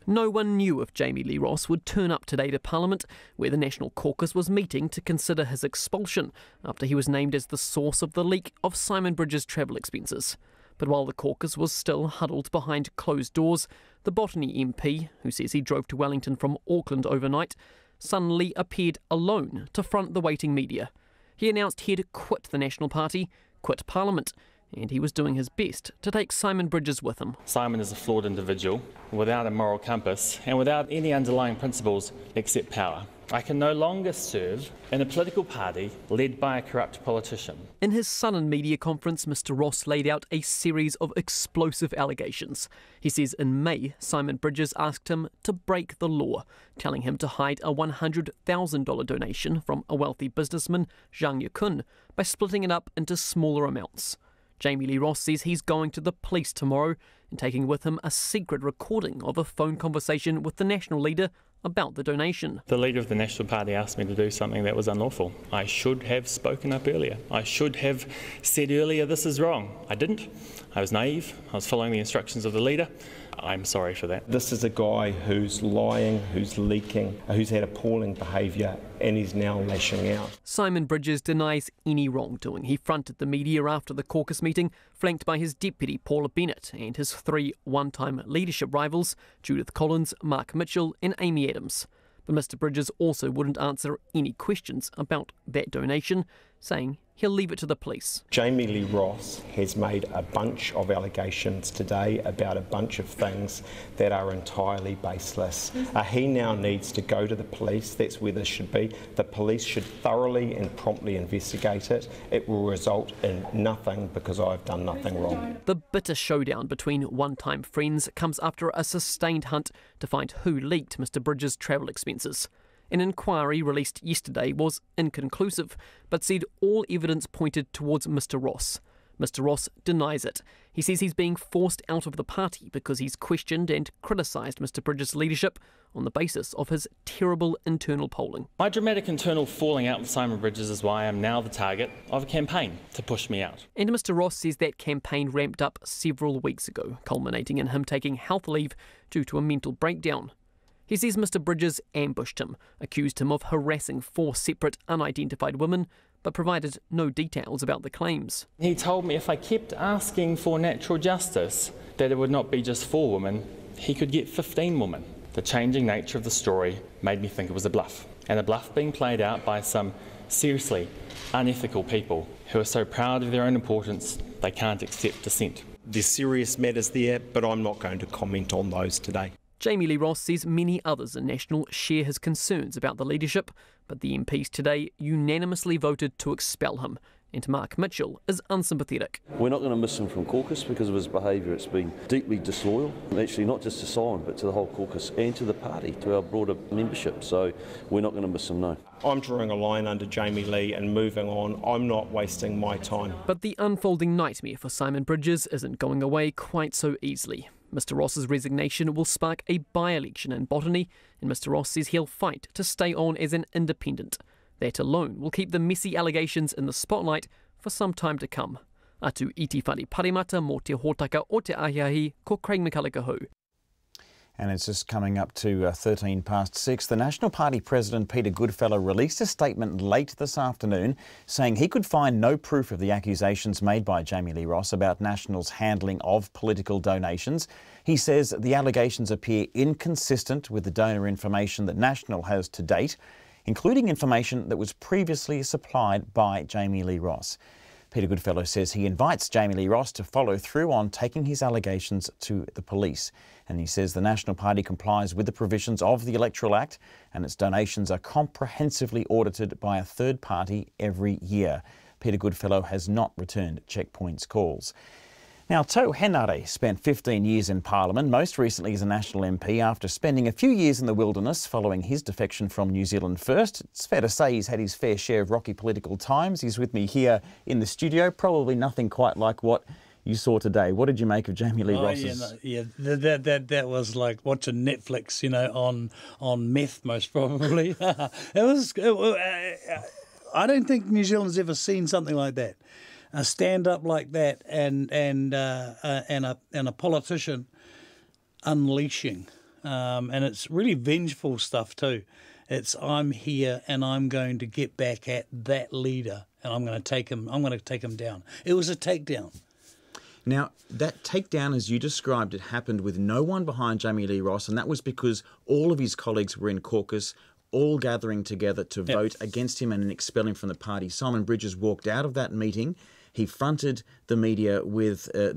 No one knew if Jamie Lee Ross would turn up today to Parliament, where the National Caucus was meeting to consider his expulsion after he was named as the source of the leak of Simon Bridges' travel expenses. But while the caucus was still huddled behind closed doors, the Botany MP, who says he drove to Wellington from Auckland overnight, suddenly appeared alone to front the waiting media. He announced he'd quit the National Party, quit Parliament, and he was doing his best to take Simon Bridges with him. Simon is a flawed individual without a moral compass and without any underlying principles except power. I can no longer serve in a political party led by a corrupt politician. In his sudden media conference, Mr Ross laid out a series of explosive allegations. He says in May, Simon Bridges asked him to break the law, telling him to hide a $100,000 donation from a wealthy businessman, Zhang Yukun, by splitting it up into smaller amounts. Jamie Lee Ross says he's going to the police tomorrow and taking with him a secret recording of a phone conversation with the national leader about the donation. The leader of the National Party asked me to do something that was unlawful. I should have spoken up earlier. I should have said earlier this is wrong. I didn't. I was naive. I was following the instructions of the leader. I'm sorry for that. This is a guy who's lying, who's leaking, who's had appalling behaviour, and he's now lashing out. Simon Bridges denies any wrongdoing. He fronted the media after the caucus meeting, flanked by his deputy Paula Bennett and his 3 one-time leadership rivals, Judith Collings, Mark Mitchell and Amy Adams. But Mr Bridges also wouldn't answer any questions about that donation, saying he'll leave it to the police. Jamie Lee Ross has made a bunch of allegations today about a bunch of things that are entirely baseless. He now needs to go to the police. That's where this should be. The police should thoroughly and promptly investigate it. It will result in nothing because I've done nothing wrong. The bitter showdown between one-time friends comes after a sustained hunt to find who leaked Mr Bridges' travel expenses. An inquiry released yesterday was inconclusive, but said all evidence pointed towards Mr Ross. Mr Ross denies it. He says he's being forced out of the party because he's questioned and criticised Mr Bridges' leadership on the basis of his terrible internal polling. My dramatic internal falling out with Simon Bridges is why I am now the target of a campaign to push me out. And Mr Ross says that campaign ramped up several weeks ago, culminating in him taking health leave due to a mental breakdown. He says Mr Bridges ambushed him, accused him of harassing 4 separate unidentified women, but provided no details about the claims. He told me if I kept asking for natural justice, that it would not be just 4 women, he could get 15 women. The changing nature of the story made me think it was a bluff, and a bluff being played out by some seriously unethical people who are so proud of their own importance they can't accept dissent. There's serious matters there, but I'm not going to comment on those today. Jamie Lee Ross says many others in National share his concerns about the leadership, but the MPs today unanimously voted to expel him, and Mark Mitchell is unsympathetic. We're not going to miss him from caucus because of his behaviour. It's been deeply disloyal, actually not just to Simon but to the whole caucus and to the party, to our broader membership, so we're not going to miss him, no. I'm drawing a line under Jamie Lee and moving on. I'm not wasting my time. But the unfolding nightmare for Simon Bridges isn't going away quite so easily. Mr Ross's resignation will spark a by-election in Botany, and Mr Ross says he'll fight to stay on as an independent. That alone will keep the messy allegations in the spotlight for some time to come. Atu iti whare parimata mō te hōtaka o te ahiahi, ko Craig McCulloch. And it's just coming up to 13 past 6. The National Party President Peter Goodfellow released a statement late this afternoon saying he could find no proof of the accusations made by Jamie Lee Ross about National's handling of political donations. He says the allegations appear inconsistent with the donor information that National has to date, including information that was previously supplied by Jamie Lee Ross. Peter Goodfellow says he invites Jamie Lee Ross to follow through on taking his allegations to the police. And he says the National Party complies with the provisions of the Electoral Act and its donations are comprehensively audited by a third party every year. Peter Goodfellow has not returned Checkpoint's calls. Now, Tau Henare spent 15 years in Parliament, most recently as a National MP, after spending a few years in the wilderness following his defection from New Zealand First. It's fair to say he's had his fair share of rocky political times. He's with me here in the studio, probably nothing quite like what you saw today. What did you make of Jamie Lee Ross's? That was like watching Netflix, you know, on meth, most probably. I don't think New Zealand's ever seen something like that. A stand-up like that, and a politician unleashing and it's really vengeful stuff too. It's I'm here and I'm going to get back at that leader, and I'm going to take him. I'm going to take him down. It was a takedown. Now, that takedown, as you described it, happened with no one behind Jamie Lee Ross, and that was because all of his colleagues were in caucus, all gathering together to vote against him and expel him from the party. Simon Bridges walked out of that meeting. He fronted the media with a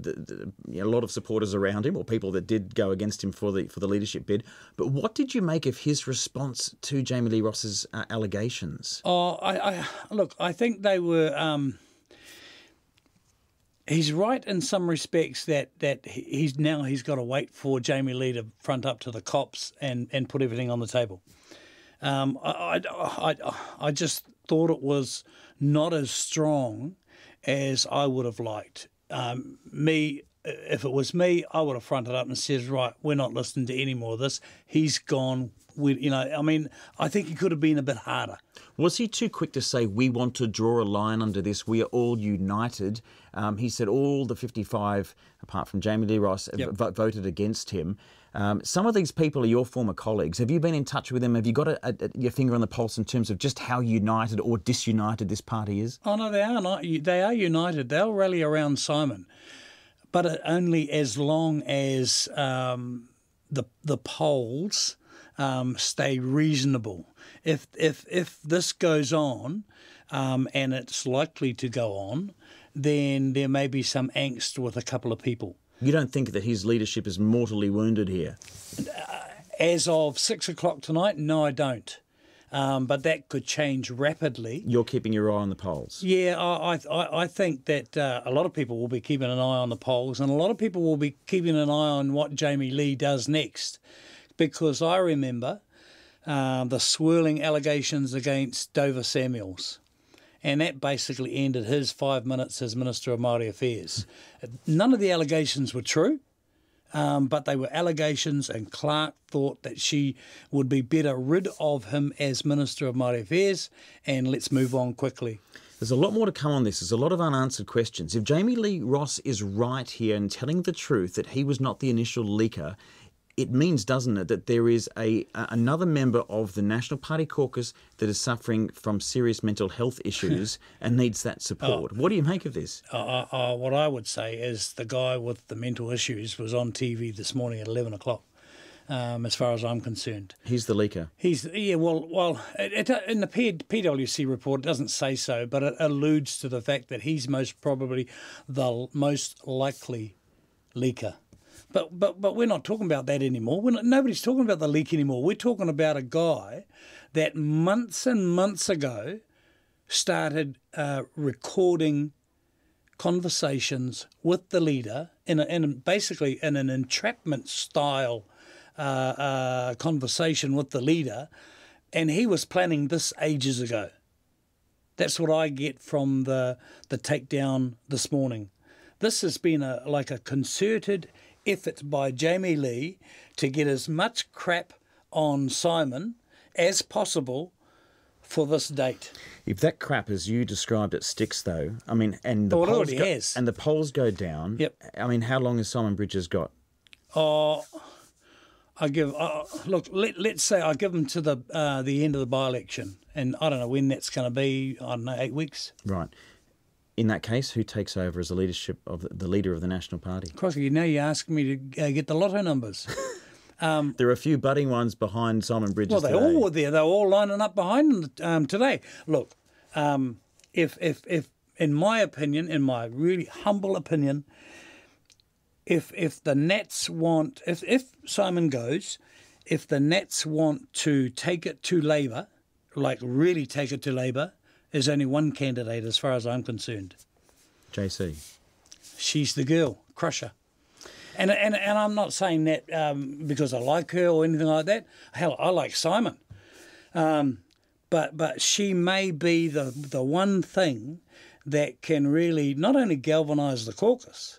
lot of supporters around him, or people that did go against him for the leadership bid. But what did you make of his response to Jamie Lee Ross's allegations? Look, I think they were... He's right in some respects that he's got to wait for Jamie Lee to front up to the cops and put everything on the table. I just thought it was not as strong as I would have liked. If it was me, I would have fronted up and said, right, we're not listening to any more of this. He's gone. I think he could have been a bit harder. Was he too quick to say, we want to draw a line under this, we are all united? He said all the 55, apart from Jamie Lee Ross, voted against him. Some of these people are your former colleagues. Have you been in touch with them? Have you got your finger on the pulse in terms of just how united or disunited this party is? Oh, no, they are not. They are united. They'll rally around Simon, but only as long as the polls stay reasonable. If this goes on, and it's likely to go on, then there may be some angst with a couple of people. You don't think that his leadership is mortally wounded here? As of 6 o'clock tonight, no, I don't. But that could change rapidly. You're keeping your eye on the polls? Yeah, I think that a lot of people will be keeping an eye on the polls, and a lot of people will be keeping an eye on what Jamie Lee does next. Because I remember the swirling allegations against Dover Samuels. And that basically ended his 5 minutes as Minister of Māori Affairs. None of the allegations were true, but they were allegations, and Clark thought that she would be better rid of him as Minister of Māori Affairs, and let's move on quickly. There's a lot more to come on this. There's a lot of unanswered questions. If Jamie Lee Ross is right here in telling the truth that he was not the initial leaker, it means, doesn't it, that there is another member of the National Party caucus that is suffering from serious mental health issues and needs that support. What do you make of this? What I would say is the guy with the mental issues was on TV this morning at 11 o'clock, as far as I'm concerned. He's the leaker. In the PwC report, it doesn't say so, but it alludes to the fact that he's most probably the most likely leaker. But we're not talking about that anymore. Nobody's talking about the leak anymore. We're talking about a guy that months and months ago started recording conversations with the leader basically in an entrapment style conversation with the leader, and he was planning this ages ago. That's what I get from the takedown this morning. This has been like a concerted effort by Jamie Lee to get as much crap on Simon as possible for this date. If that crap, as you described it, sticks, though, I mean, and the polls go down. Yep. I mean, how long has Simon Bridges got? Let's say I give him to the end of the by-election, and I don't know when that's going to be. I don't know, 8 weeks. Right. In that case, who takes over as the leadership of the leader of the National Party? Crosby, now you're asking me to get the lotto numbers. There are a few budding ones behind Simon Bridges. Well, they all were there. They were all lining up behind him today. Look, if in my opinion, in my really humble opinion, if the Nats want, if Simon goes, if the Nats want to take it to Labour, like really take it to Labour, there's only one candidate as far as I'm concerned. JC. She's the girl, Crusher. And I'm not saying that because I like her or anything like that. Hell, I like Simon. But she may be the one thing that can really not only galvanise the caucus,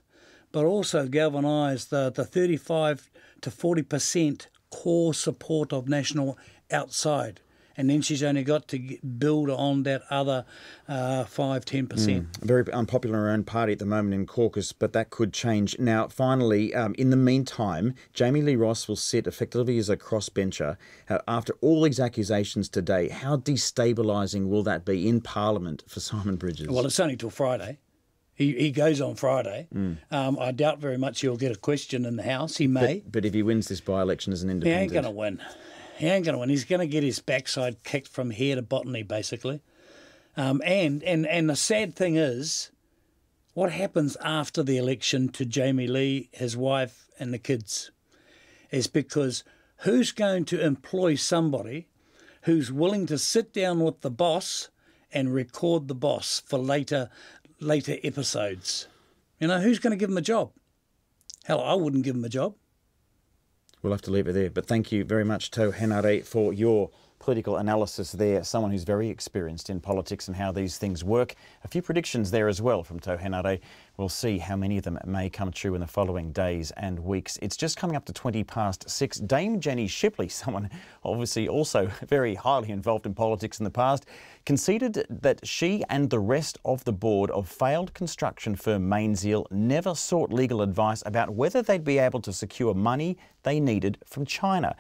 but also galvanise the 35 to 40% core support of National outside. and then she's only got to build on that other 5-10%. Very unpopular in her own party at the moment in caucus, but that could change. Now, finally, in the meantime, Jamie Lee Ross will sit effectively as a crossbencher. After all these accusations today, how destabilising will that be in Parliament for Simon Bridges? Well, it's only till Friday. He goes on Friday. I doubt very much he'll get a question in the House. He may. But if he wins this by-election as an independent... He ain't going to win. He ain't going to win. He's going to get his backside kicked from here to botany, basically. And the sad thing is, what happens after the election to Jamie Lee, his wife and the kids, is because who's going to employ somebody who's willing to sit down with the boss and record the boss for later episodes? You know, who's going to give him a job? Hell, I wouldn't give him a job. We'll have to leave it there. But thank you very much, Tau Henare, for your political analysis there. Someone who's very experienced in politics and how these things work. A few predictions there as well from Tau Henare. We'll see how many of them may come true in the following days and weeks. It's just coming up to 6:20. Dame Jenny Shipley, someone obviously also very highly involved in politics in the past, conceded that she and the rest of the board of failed construction firm Mainzeal never sought legal advice about whether they'd be able to secure money they needed from China.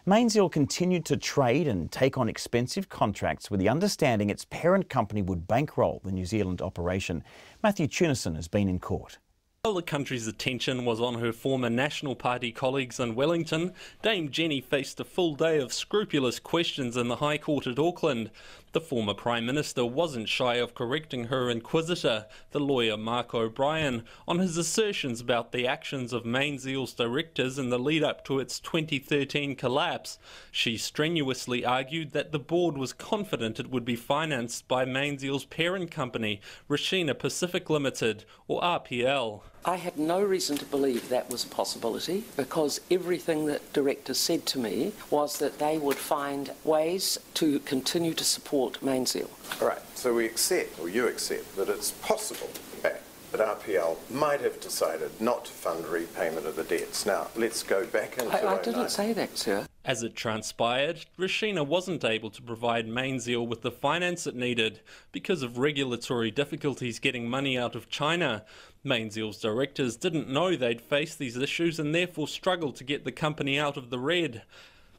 Mainzeal continued to trade and take on expensive contracts with the understanding its parent company would bankroll the New Zealand operation. Matthew Tunison has been in court. While the country's attention was on her former National Party colleagues in Wellington, Dame Jenny faced a full day of scrupulous questions in the High Court at Auckland. The former Prime Minister wasn't shy of correcting her inquisitor, the lawyer Mark O'Brien, on his assertions about the actions of Mainzeal's directors in the lead-up to its 2013 collapse. She strenuously argued that the board was confident it would be financed by Mainzeal's parent company, Rashina Pacific Limited, or RPL. I had no reason to believe that was a possibility because everything that directors said to me was that they would find ways to continue to support Mainzeal. All right, so we accept, or you accept, that it's possible that RPL might have decided not to fund repayment of the debts. Now, let's go back into... I didn't say that, sir. As it transpired, Rashina wasn't able to provide Mainzeal with the finance it needed because of regulatory difficulties getting money out of China. Mainzeal's directors didn't know they'd face these issues and therefore struggled to get the company out of the red.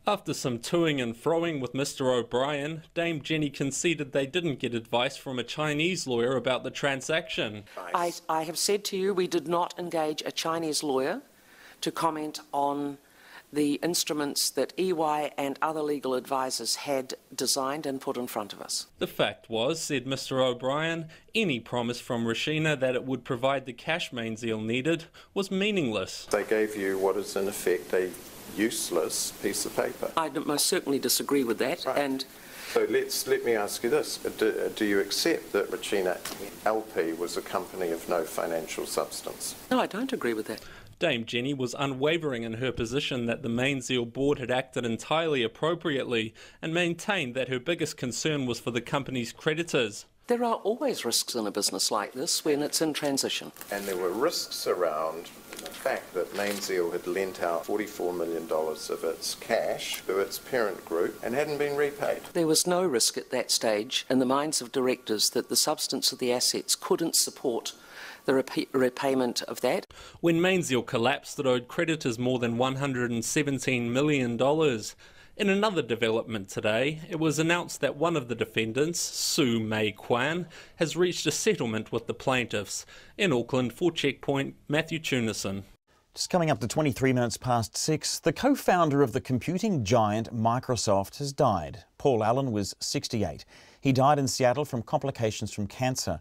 After some toing and froing with Mr. O'Brien, Dame Jenny conceded they didn't get advice from a Chinese lawyer about the transaction. I have said to you we did not engage a Chinese lawyer to comment on the instruments that EY and other legal advisors had designed and put in front of us. The fact was, said Mr. O'Brien, any promise from Rashina that it would provide the cash Mainzeal needed was meaningless. They gave you what is in effect a useless piece of paper. I most certainly disagree with that. Right. And so let me ask you this. Do you accept that Rashina LP was a company of no financial substance? No, I don't agree with that. Dame Jenny was unwavering in her position that the Mainzeal board had acted entirely appropriately and maintained that her biggest concern was for the company's creditors. There are always risks in a business like this when it's in transition. And there were risks around the fact that Mainzeal had lent out $44 million of its cash to its parent group and hadn't been repaid. There was no risk at that stage in the minds of directors that the substance of the assets couldn't support the repayment of that. When Mainzeal collapsed, it owed creditors more than $117 million. In another development today, it was announced that one of the defendants, Sue May Kwan, has reached a settlement with the plaintiffs. In Auckland, for Checkpoint, Matthew Tunison. Just coming up to 6:23, the co-founder of the computing giant Microsoft has died. Paul Allen was 68. He died in Seattle from complications from cancer.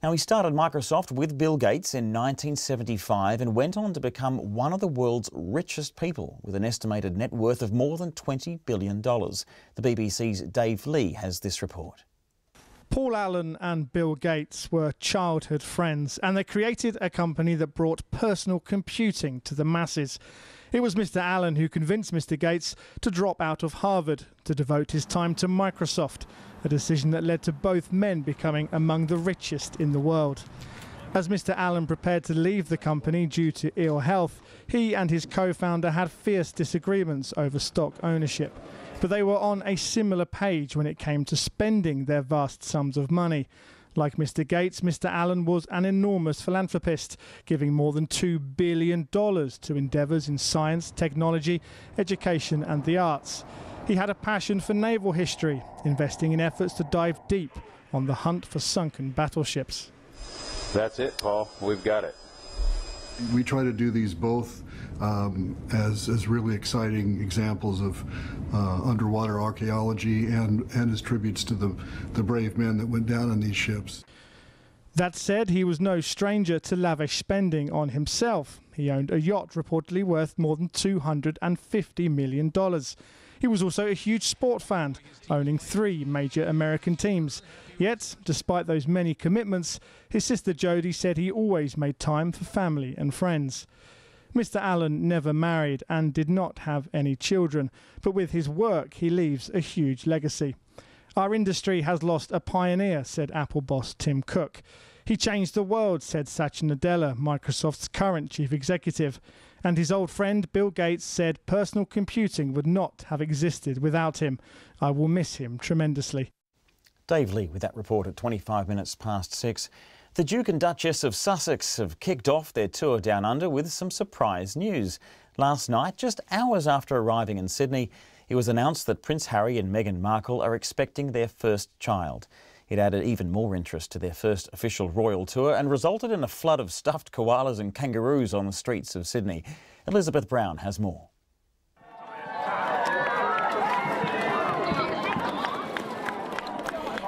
Now, he started Microsoft with Bill Gates in 1975 and went on to become one of the world's richest people with an estimated net worth of more than $20 billion. The BBC's Dave Lee has this report. Paul Allen and Bill Gates were childhood friends, and they created a company that brought personal computing to the masses. It was Mr. Allen who convinced Mr. Gates to drop out of Harvard to devote his time to Microsoft, a decision that led to both men becoming among the richest in the world. As Mr. Allen prepared to leave the company due to ill health, he and his co-founder had fierce disagreements over stock ownership. But they were on a similar page when it came to spending their vast sums of money. Like Mr. Gates, Mr. Allen was an enormous philanthropist, giving more than $2 billion to endeavours in science, technology, education and the arts. He had a passion for naval history, investing in efforts to dive deep on the hunt for sunken battleships. That's it, Paul. We've got it. We try to do these both as really exciting examples of underwater archaeology and as tributes to the brave men that went down on these ships. That said, he was no stranger to lavish spending on himself. He owned a yacht reportedly worth more than $250 million. He was also a huge sport fan, owning 3 major American teams. Yet, despite those many commitments, his sister Jodie said he always made time for family and friends. Mr. Allen never married and did not have any children, but with his work he leaves a huge legacy. Our industry has lost a pioneer, said Apple boss Tim Cook. He changed the world, said Satya Nadella, Microsoft's current chief executive. And his old friend Bill Gates said personal computing would not have existed without him. I will miss him tremendously. Dave Lee with that report at 25 minutes past 6. The Duke and Duchess of Sussex have kicked off their tour down under with some surprise news. Last night, just hours after arriving in Sydney, it was announced that Prince Harry and Meghan Markle are expecting their first child. It added even more interest to their first official royal tour and resulted in a flood of stuffed koalas and kangaroos on the streets of Sydney. Elizabeth Brown has more.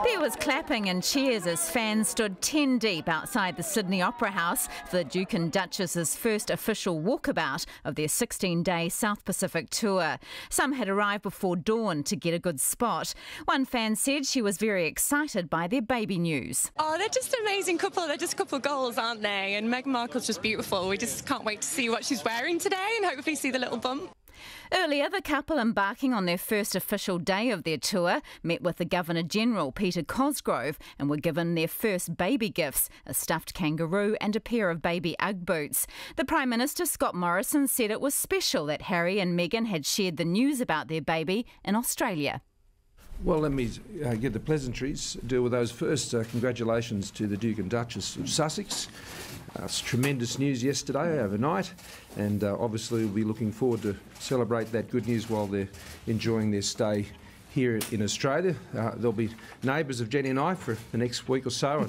There was clapping and cheers as fans stood 10 deep outside the Sydney Opera House for the Duke and Duchess's first official walkabout of their 16-day South Pacific tour. Some had arrived before dawn to get a good spot. One fan said she was very excited by their baby news. Oh, they're just an amazing couple. They're just a couple of goals, aren't they? And Meghan Markle's just beautiful. We just can't wait to see what she's wearing today and hopefully see the little bump. Earlier, the couple embarking on their first official day of their tour met with the Governor-General, Peter Cosgrove, and were given their first baby gifts, a stuffed kangaroo and a pair of baby Ugg boots. The Prime Minister, Scott Morrison, said it was special that Harry and Meghan had shared the news about their baby in Australia. Well, let me get the pleasantries, deal with those first. Congratulations to the Duke and Duchess of Sussex. It's tremendous news yesterday, overnight, and obviously we'll be looking forward to celebrate that good news while they're enjoying their stay here in Australia. They'll be neighbours of Jenny and I for the next week or so,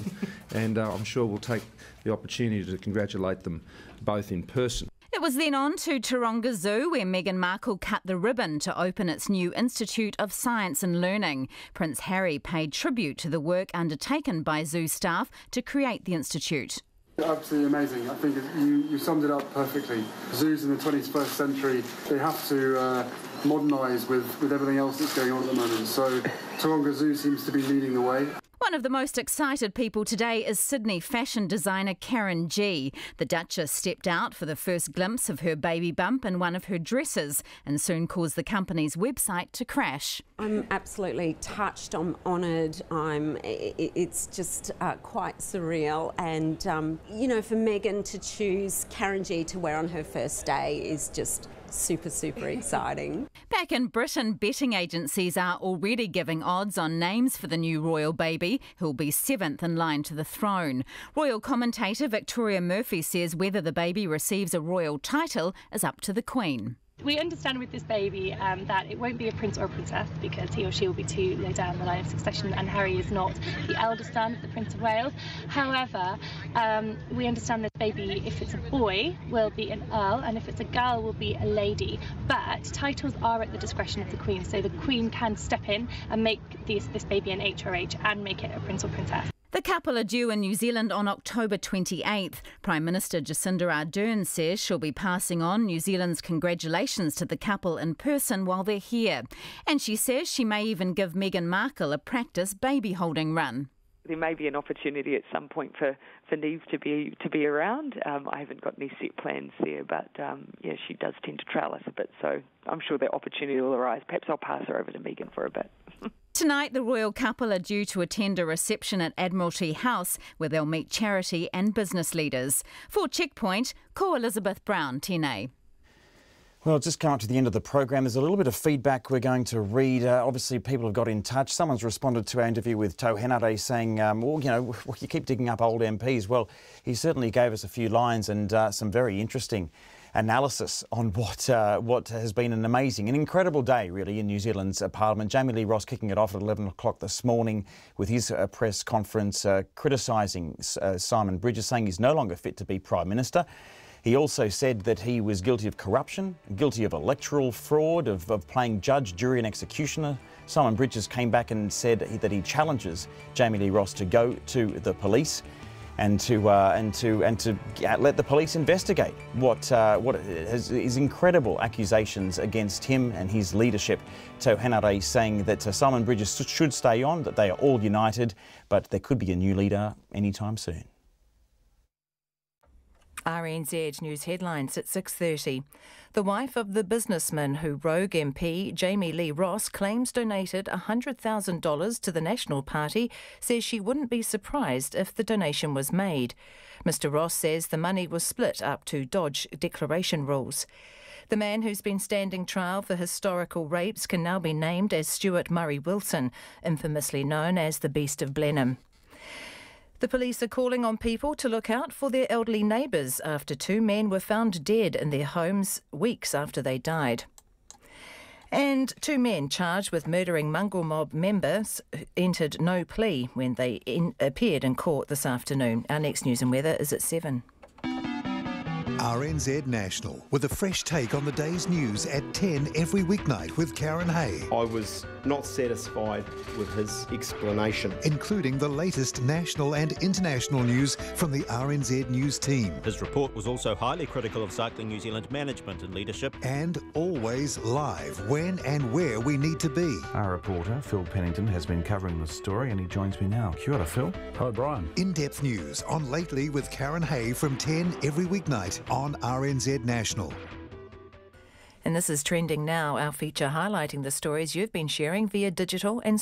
and I'm sure we'll take the opportunity to congratulate them both in person. It was then on to Taronga Zoo, where Meghan Markle cut the ribbon to open its new Institute of Science and Learning. Prince Harry paid tribute to the work undertaken by zoo staff to create the institute. Absolutely amazing. I think you summed it up perfectly. Zoos in the 21st century, they have to modernise with everything else that's going on at the moment. So Taronga Zoo seems to be leading the way. One of the most excited people today is Sydney fashion designer Karen G. The Duchess stepped out for the first glimpse of her baby bump in one of her dresses and soon caused the company's website to crash. I'm absolutely touched, I'm honoured, it's just quite surreal, and you know, for Meghan to choose Karen G to wear on her first day is just super exciting. Back in Britain, betting agencies are already giving odds on names for the new royal baby, who'll be 7th in line to the throne. Royal commentator Victoria Murphy says whether the baby receives a royal title is up to the Queen. We understand with this baby that it won't be a prince or a princess because he or she will be too low down the line of succession, and Harry is not the eldest son of the Prince of Wales. However, we understand this baby, if it's a boy, will be an earl, and if it's a girl, will be a lady. But titles are at the discretion of the Queen, so the Queen can step in and make this baby an HRH and make it a prince or princess. The couple are due in New Zealand on October 28th. Prime Minister Jacinda Ardern says she'll be passing on New Zealand's congratulations to the couple in person while they're here. And she says she may even give Meghan Markle a practice baby holding run. There may be an opportunity at some point for Neve to be around. I haven't got any set plans there, but yeah, she does tend to trail us a bit, so I'm sure that opportunity will arise. Perhaps I'll pass her over to Meghan for a bit. Tonight, the royal couple are due to attend a reception at Admiralty House where they'll meet charity and business leaders. For Checkpoint, ko Elizabeth Brown, tēnei. Well, just come up to the end of the program. There's a little bit of feedback we're going to read. Obviously, people have got in touch. Someone's responded to our interview with Tau Henare saying, well, you know, you keep digging up old MPs. Well, he certainly gave us a few lines and some very interesting analysis on what has been an incredible day, really, in New Zealand's Parliament. Jamie Lee Ross kicking it off at 11 o'clock this morning with his press conference criticising Simon Bridges, saying he's no longer fit to be Prime Minister. He also said that he was guilty of corruption, guilty of electoral fraud, of playing judge, jury and executioner. Simon Bridges came back and said that he challenges Jamie Lee Ross to go to the police and to let the police investigate what is incredible accusations against him and his leadership. Tau Henare saying that Simon Bridges should stay on, that they are all united, but there could be a new leader anytime soon. RNZ News headlines at 6:30. The wife of the businessman who rogue MP Jamie Lee Ross claims donated $100,000 to the National Party says she wouldn't be surprised if the donation was made. Mr Ross says the money was split up to dodge declaration rules. The man who's been standing trial for historical rapes can now be named as Stuart Murray Wilson, infamously known as the Beast of Blenheim. The police are calling on people to look out for their elderly neighbours after 2 men were found dead in their homes weeks after they died. And 2 men charged with murdering mongrel mob members entered no plea when they appeared in court this afternoon. Our next news and weather is at 7. RNZ National, with a fresh take on the day's news at 10 every weeknight with Karen Hay. I was not satisfied with his explanation, including the latest national and international news from the RNZ News team. His report was also highly critical of Cycling New Zealand management and leadership. And always live when and where we need to be. Our reporter, Phil Pennington, has been covering the story and he joins me now. Kia ora, Phil. Hi, Brian. In-depth news on Lately with Karen Hay from 10 every weeknight on RNZ National. And this is Trending Now, our feature highlighting the stories you've been sharing via digital and